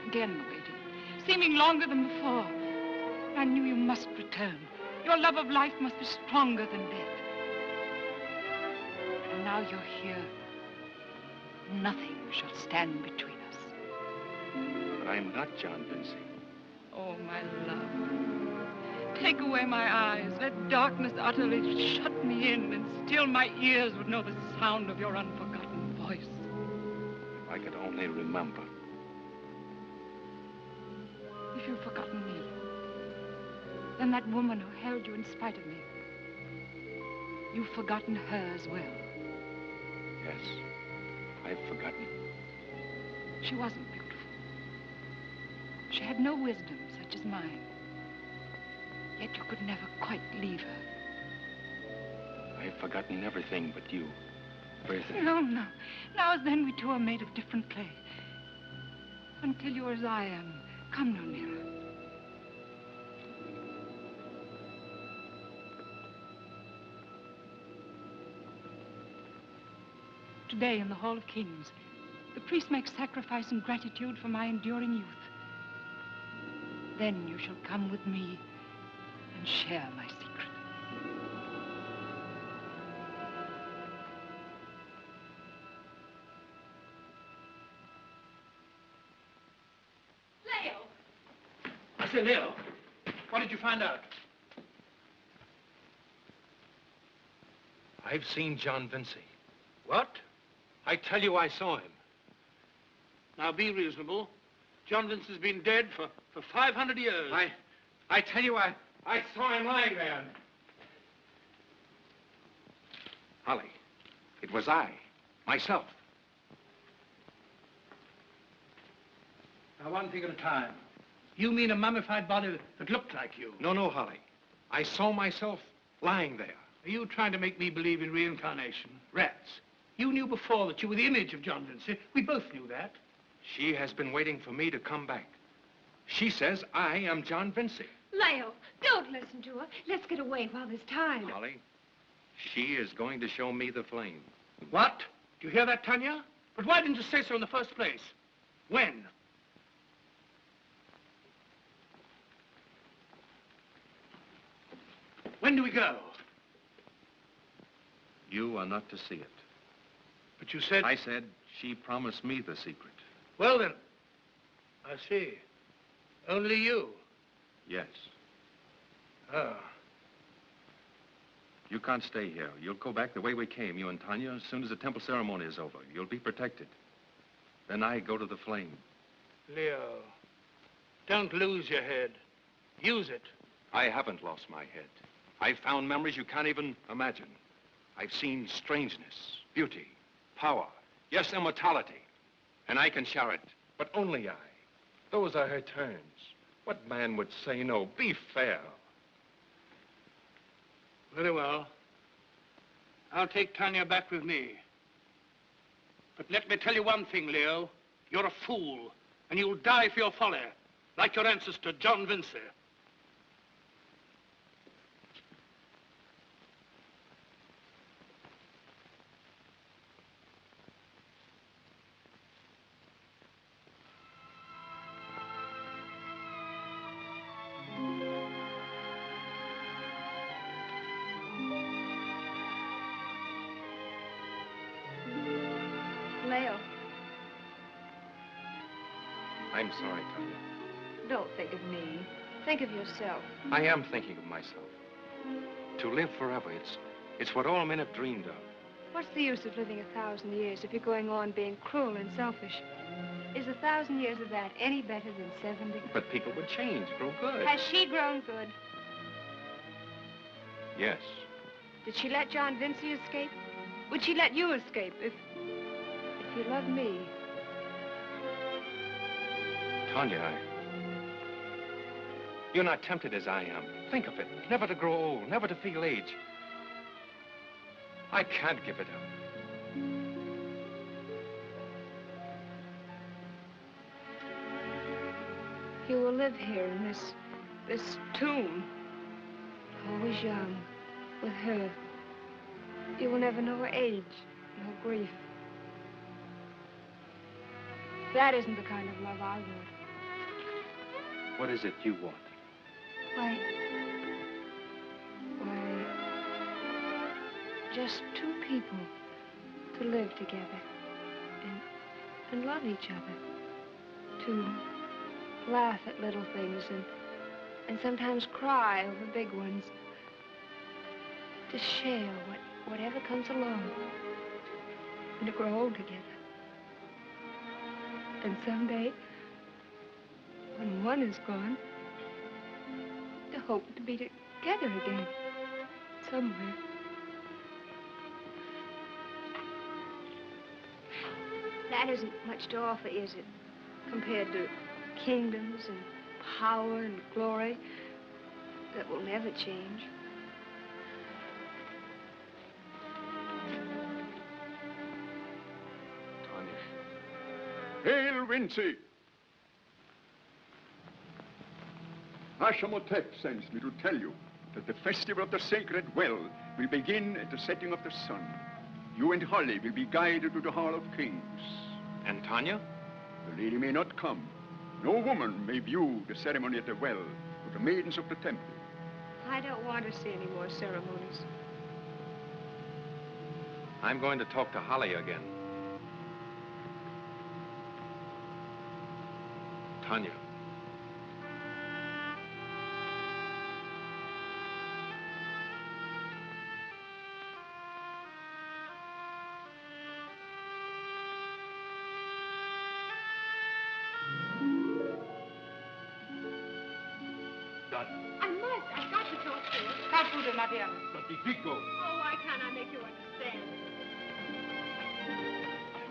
Again waiting, seeming longer than before. I knew you must return. Your love of life must be stronger than death. And now you're here. Nothing shall stand between us. But I'm not John Vincey. Oh, my love. Take away my eyes. Let darkness utterly shut me in, and still my ears would know the sound of your unforgotten voice. If I could only remember. If you've forgotten me, then that woman who held you in spite of me, you've forgotten her as well. Yes, I've forgotten. She wasn't beautiful. She had no wisdom such as mine. Yet you could never quite leave her. I've forgotten everything but you. Everything. No. Now as then we two are made of different clay. Until you're as I am, come no nearer. Today in the Hall of Kings, the priest makes sacrifice and gratitude for my enduring youth. Then you shall come with me and share my secret. Leo! I say, Leo, what did you find out? I've seen John Vincey. What? I tell you I saw him. Now, be reasonable. John Vincey's been dead for 500 years. I tell you I saw him lying there. Holly, it was I, myself. Now, one thing at a time. You mean a mummified body that looked like you? No, Holly. I saw myself lying there. Are you trying to make me believe in reincarnation? Rats. You knew before that you were the image of John Vincey. We both knew that. She has been waiting for me to come back. She says I am John Vincey. Leo, don't listen to her. Let's get away while there's time. Holly, she is going to show me the flame. What? Do you hear that, Tanya? But why didn't you say so in the first place? When? When do we go? You are not to see it. But you said... I said she promised me the secret. Well, then, I see. Only you? Yes. Oh. You can't stay here. You'll go back the way we came, you and Tanya, as soon as the temple ceremony is over. You'll be protected. Then I go to the flame. Leo, don't lose your head. Use it. I haven't lost my head. I've found memories you can't even imagine. I've seen strangeness, beauty, power, yes, immortality. And I can share it, but only I. Those are her terms. What man would say no? Be fair. Very well. I'll take Tanya back with me. But let me tell you one thing, Leo. You're a fool, and you'll die for your folly, like your ancestor, John Vincey. Leo, I'm sorry, Tanya. don't think of me. Think of yourself. I am thinking of myself. To live forever, it's what all men have dreamed of. What's the use of living 1,000 years if you're going on being cruel and selfish? Is 1,000 years of that any better than 70? But people would change, grow good. Has she grown good? Yes. Did she let John Vincey escape? Would she let you escape if you love me? Tanya, you're not tempted as I am. Think of it. Never to grow old, never to feel age. I can't give it up. You will live here in this tomb, always young, with her. You will never know age, nor grief. That isn't the kind of love I want. What is it you want? Why, just two people to live together and love each other. To laugh at little things and sometimes cry over big ones. To share whatever comes along and to grow old together. And someday, when one is gone, to hope to be together again, somewhere. That isn't much to offer, is it? Compared to kingdoms and power and glory that will never change. Hail, Vincey! Ashamotep sends me to tell you that the festival of the sacred well will begin at the setting of the sun. You and Holly will be guided to the Hall of Kings. And Tanya? The lady may not come. No woman may view the ceremony at the well but the maidens of the temple. I don't want to see any more ceremonies. I'm going to talk to Holly again. Tanya. Pude, my dear. But the Vico. Oh, why can't I make you understand?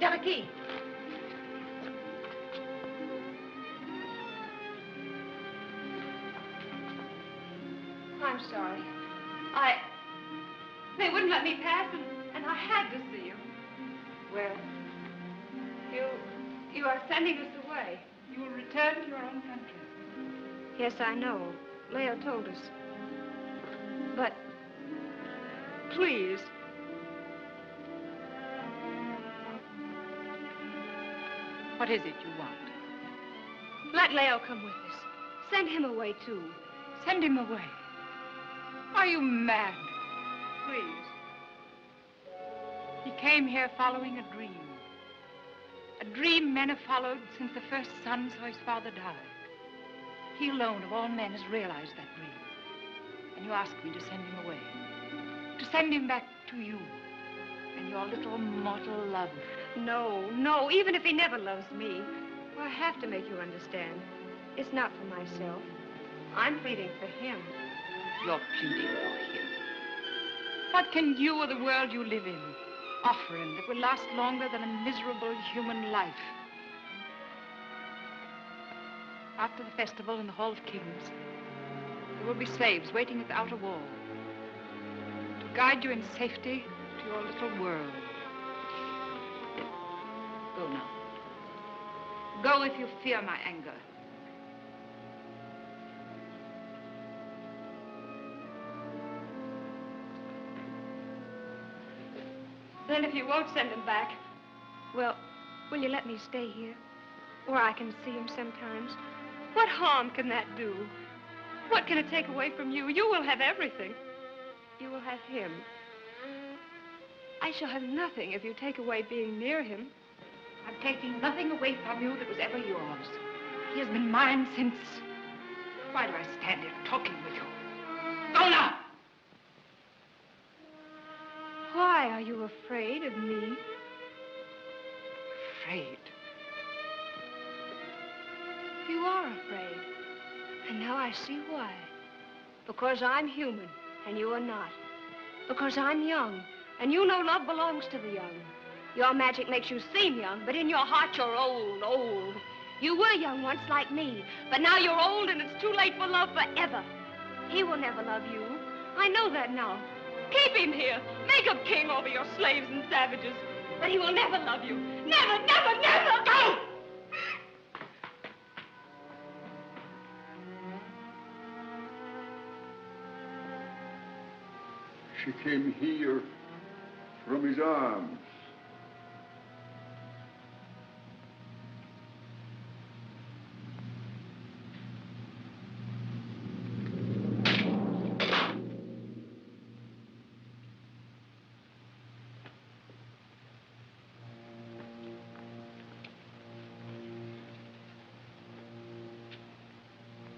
Dereki. I'm sorry. They wouldn't let me pass, and I had to see you. Well, you are sending us away. You will return to your own country. Yes, I know. Leo told us. But, please. What is it you want? Let Leo come with us. Send him away, too. Send him away. Are you mad? Please. He came here following a dream. A dream men have followed since the first son saw his father die. He alone of all men has realized that dream. And you ask me to send him away. To send him back to you and your little mortal love. No, no, even if he never loves me. I have to make you understand. It's not for myself. I'm pleading for him. You're pleading for him. What can you or the world you live in offer him that will last longer than a miserable human life? After the festival in the Hall of Kings, there will be slaves waiting at the outer wall to guide you in safety to your little world. Go now. Go if you fear my anger. Then if you won't send him back, well, will you let me stay here? Where I can see him sometimes? What harm can that do? What can it take away from you? You will have everything. You will have him. I shall have nothing if you take away being near him. I'm taking nothing away from you that was ever yours. He has been mine since... Why do I stand here talking with you? Go now! Why are you afraid of me? Afraid? You are afraid. And now I see why. Because I'm human, and you are not. Because I'm young, and you know love belongs to the young. Your magic makes you seem young, but in your heart you're old, old. You were young once like me, but now you're old and it's too late for love forever. He will never love you. I know that now. Keep him here. Make him king over your slaves and savages. But he will never love you. Never, never, never! Go! She came here from his arms.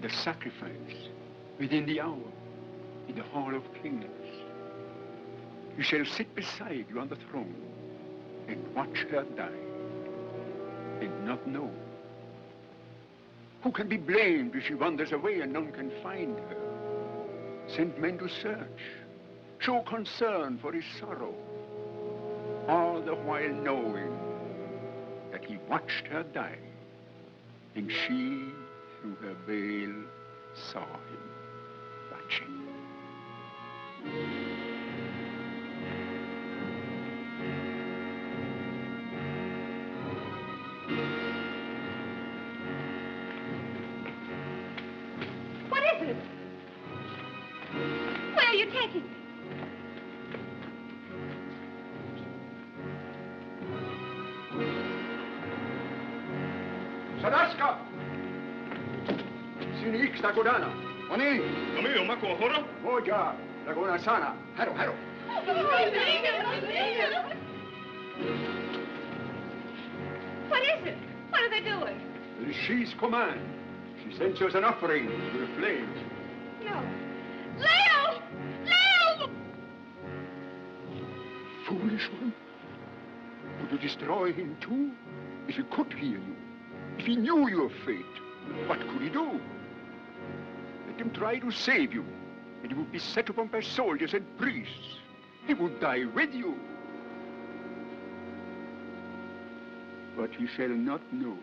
The sacrifice within the hour in the Hall of Kings. You shall sit beside you on the throne and watch her die and not know. Who can be blamed if she wanders away and none can find her? Send men to search, show concern for his sorrow, all the while knowing that he watched her die and she through her veil saw him watching. What is it? Where are you taking me? Sadaska! Sini X Dagodana. Oni? Kami umako horo? Moja, Dagona Sana. Haro, haro. What is it? What are they doing? It is she's command. She sends us an offering to the flames. No. Leo! Leo! Foolish one. Would you destroy him too? If he could hear you, if he knew your fate, what could he do? Let him try to save you. and he would be set upon by soldiers and priests. He would die with you. But he shall not know.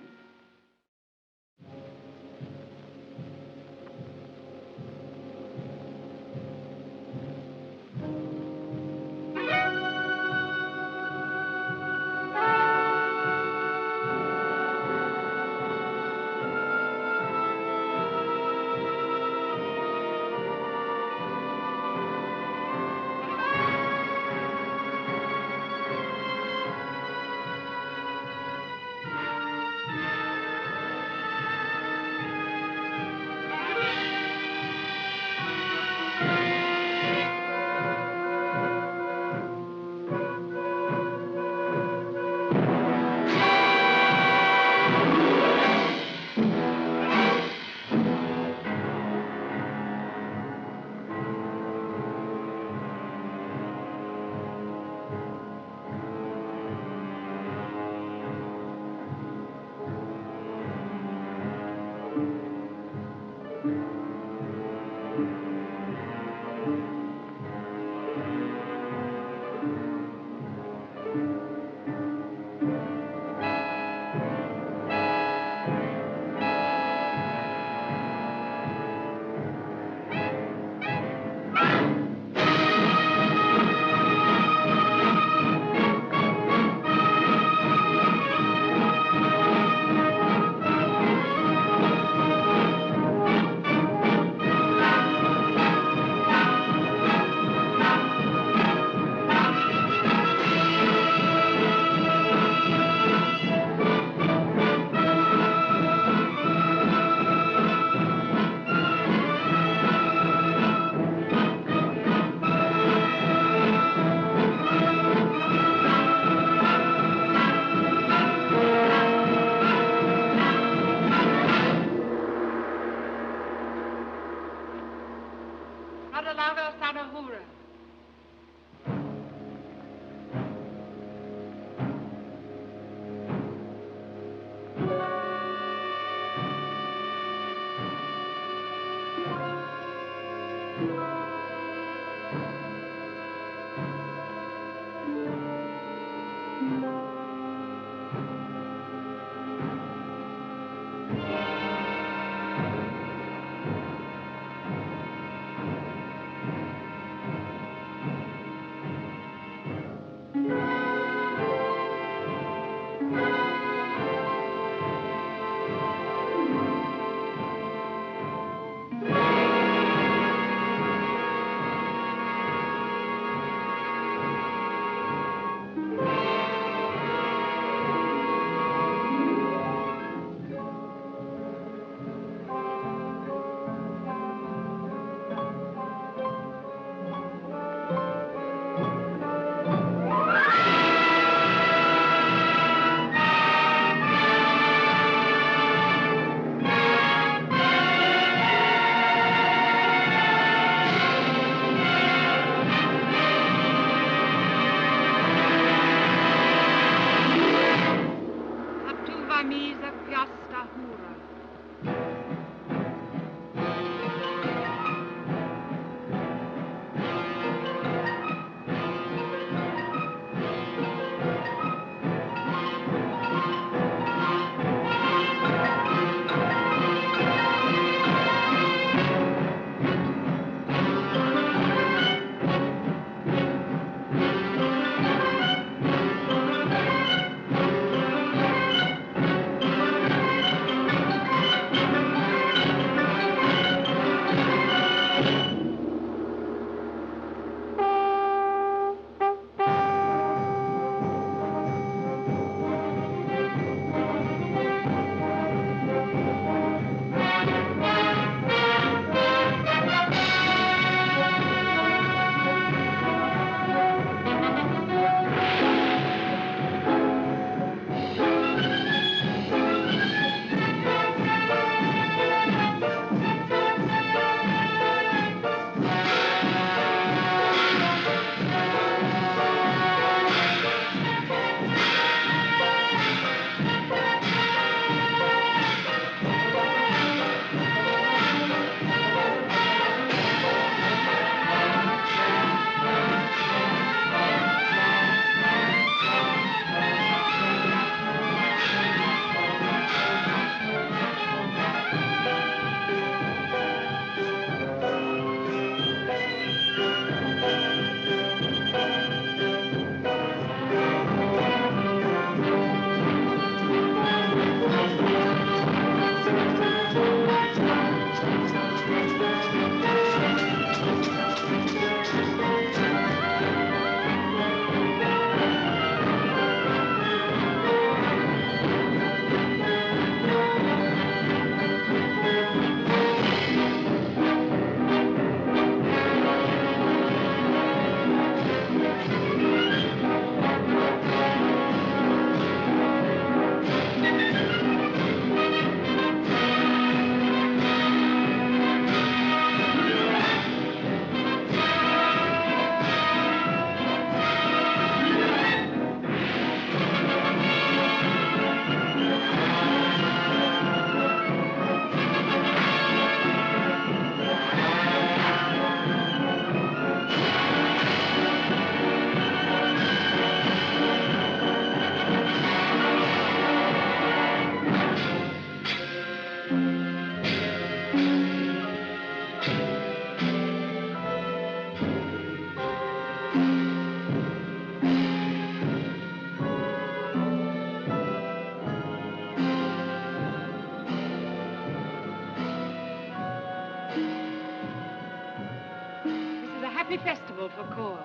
happy festival for Cole.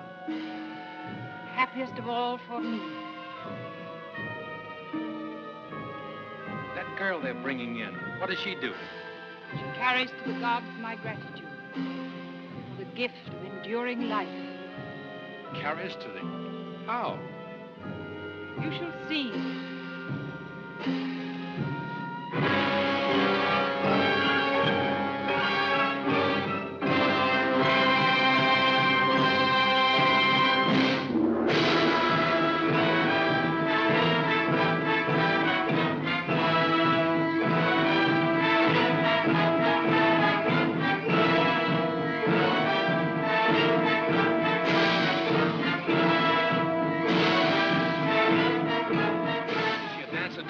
Happiest of all for me. That girl they're bringing in, what does she do? She carries to the gods my gratitude for the gift of enduring life. Carries to them. How? You shall see.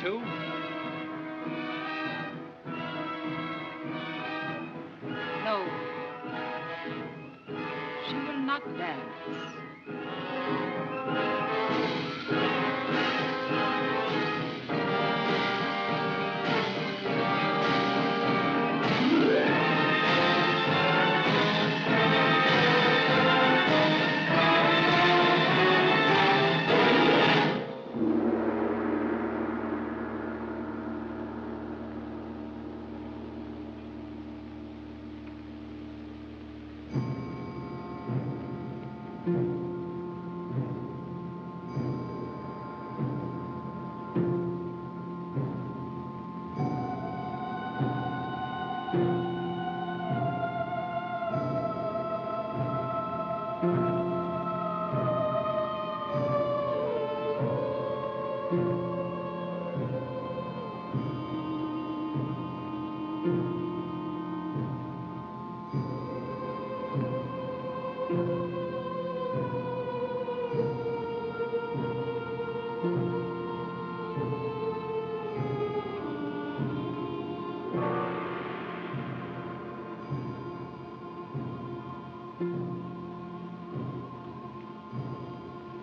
Too? No. She will not dance.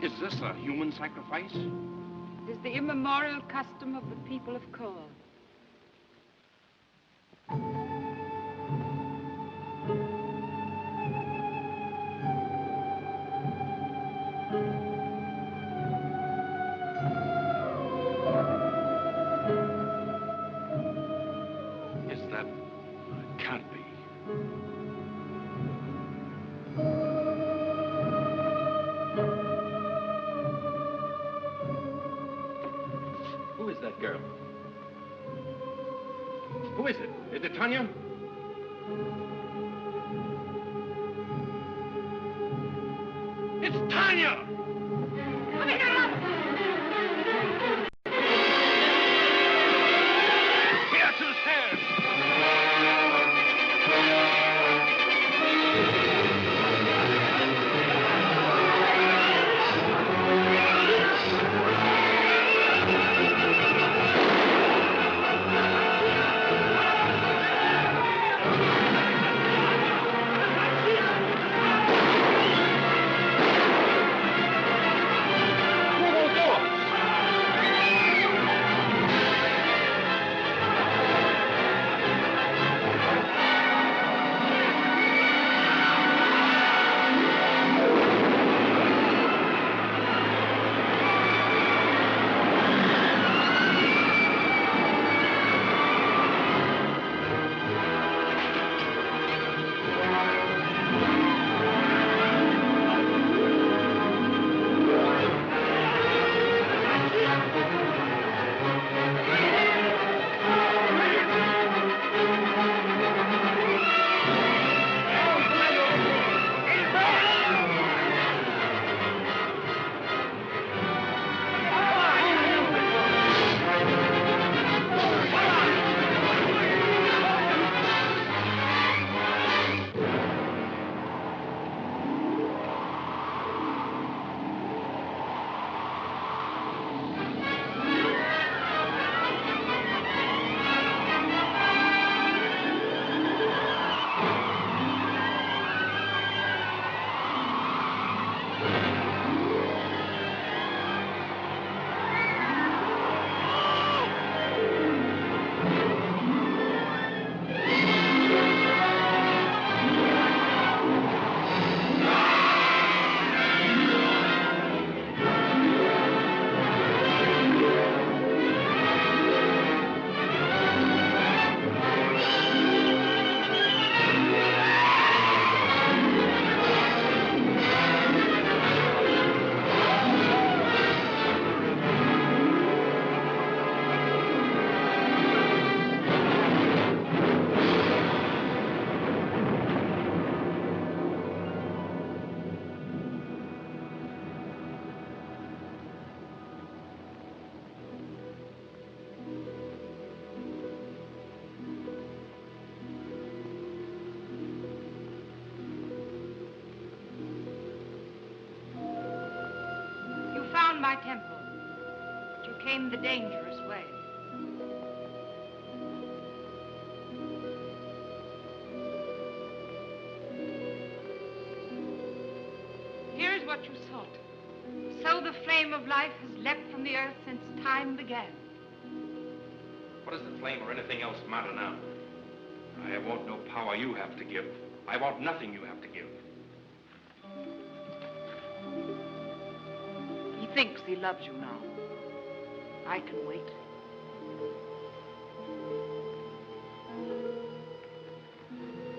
Is this a human sacrifice? It is the immemorial custom of the people of Cole. Is that... It can't be. Who is that girl? Who is it? Is it Tanya? It's Tanya! Beatrice's hand! my temple, but you came the dangerous way. Here's what you sought. So the flame of life has leapt from the earth since time began. What does the flame or anything else matter now? I want no power you have to give. I want nothing you have to give. He thinks he loves you now. I can wait.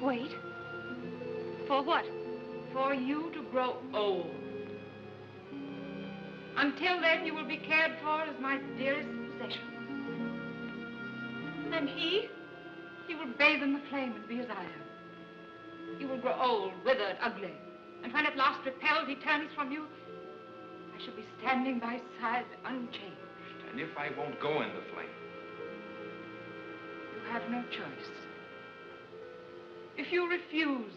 Wait? For what? For you to grow old. Until then, you will be cared for as my dearest possession. And he will bathe in the flame and be as I am. You will grow old, withered, ugly. And when at last repelled he turns from you, I shall be standing by his side unchanged. And if I won't go in the flame? You have no choice. If you refuse,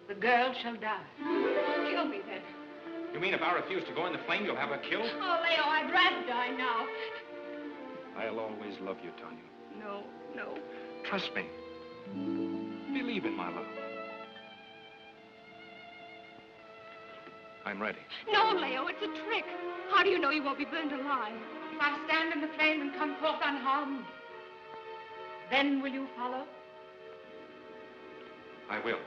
the girl shall die. Kill me then. You mean if I refuse to go in the flame, you'll have her killed? Oh, Leo, I'd rather die now. I'll always love you, Tanya. No, no. Trust me. Believe in my love. I'm ready. No, Leo, it's a trick. How do you know you won't be burned alive? If I stand in the flame and come forth unharmed, then will you follow? I will.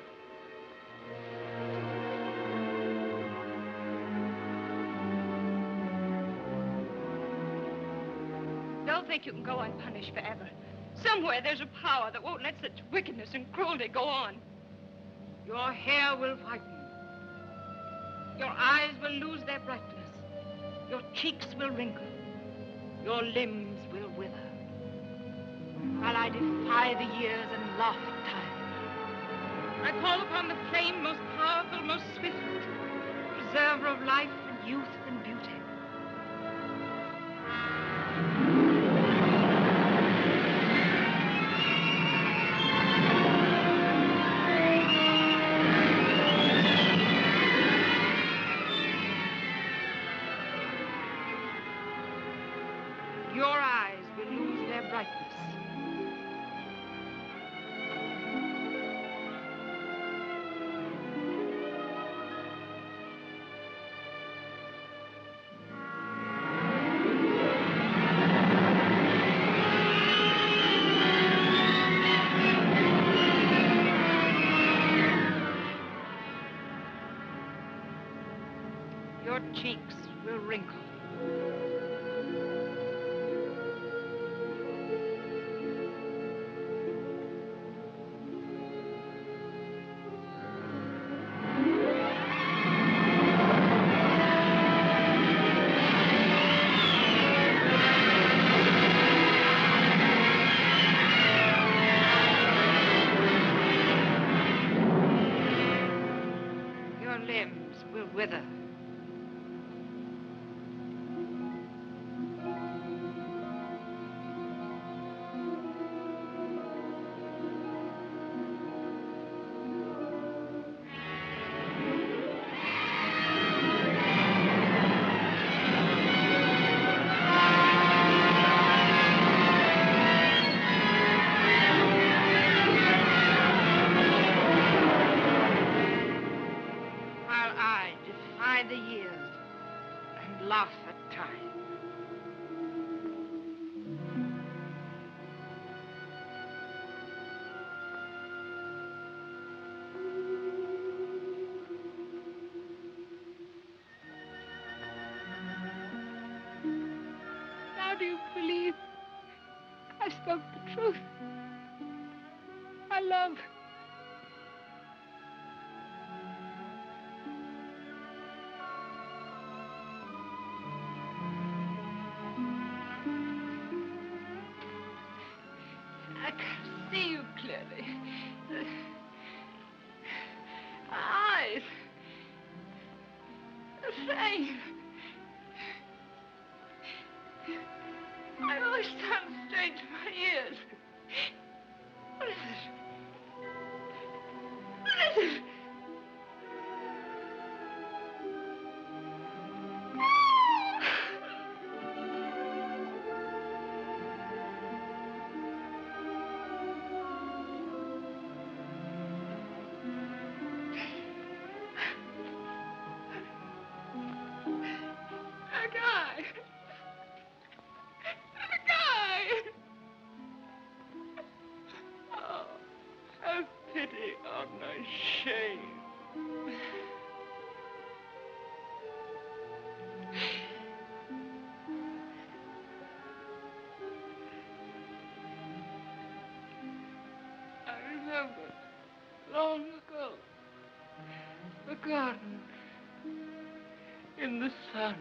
Don't think you can go unpunished forever. Somewhere there's a power that won't let such wickedness and cruelty go on. Your hair will whiten. Your eyes will lose their brightness. Your cheeks will wrinkle. Your limbs will wither. While I defy the years and laugh at time. I call upon the flame most powerful, most swift, preserver of life and youth and beauty. Your eyes will lose their brightness. Your cheeks will wrinkle. Your limbs will wither. While I defy the years and laugh at time. Now do you believe I spoke the truth? I love. I can see you clearly. Eyes. The flame. I always sound strange to my ears. What is it? What is it? pity on my shame. I remember long ago the garden in the sun.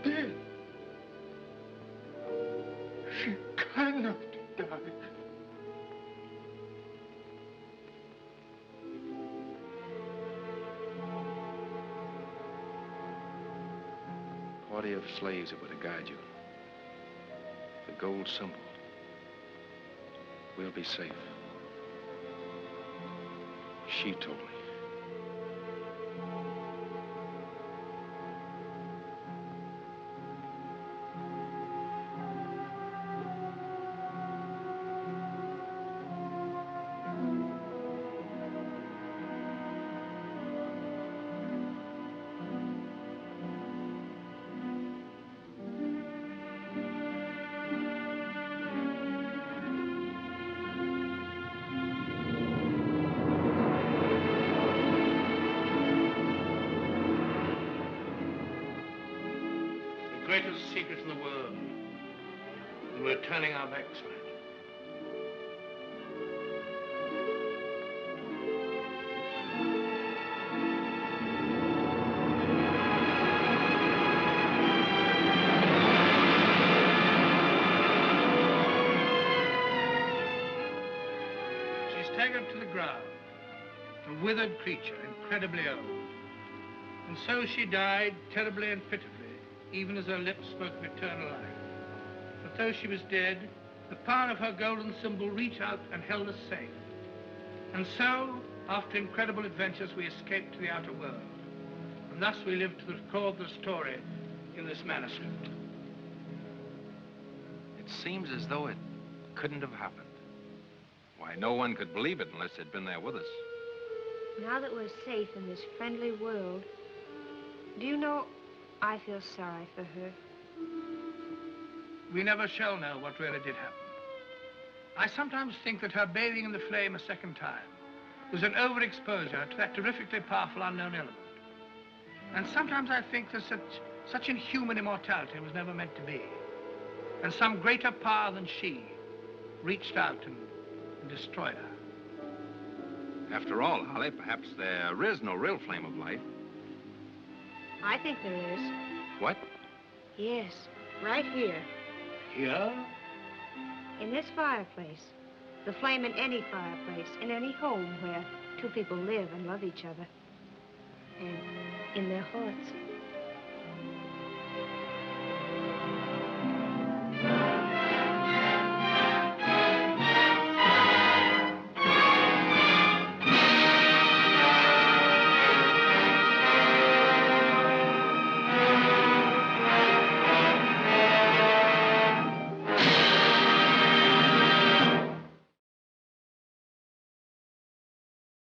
Dead. She cannot die. Party of slaves that were to guide you. The gold symbol. We'll be safe. She told me. The greatest secret in the world. And we're turning our backs on it. She's staggered to the ground, a withered creature, incredibly old. And so she died terribly and pitifully, even as her lips spoke of eternal life. But though she was dead, the power of her golden symbol reached out and held us safe. And so, after incredible adventures, we escaped to the outer world. And thus we lived to record the story in this manuscript. It seems as though it couldn't have happened. Why, no one could believe it unless they'd been there with us. Now that we're safe in this friendly world, do you know, I feel sorry for her. We never shall know what really did happen. I sometimes think that her bathing in the flame a second time was an overexposure to that terrifically powerful unknown element. And sometimes I think that such inhuman immortality was never meant to be. And some greater power than she reached out and destroyed her. After all, Holly, perhaps there is no real flame of life. I think there is. What? Yes, right here. Here? In this fireplace. The flame in any fireplace, in any home where two people live and love each other. And in their hearts.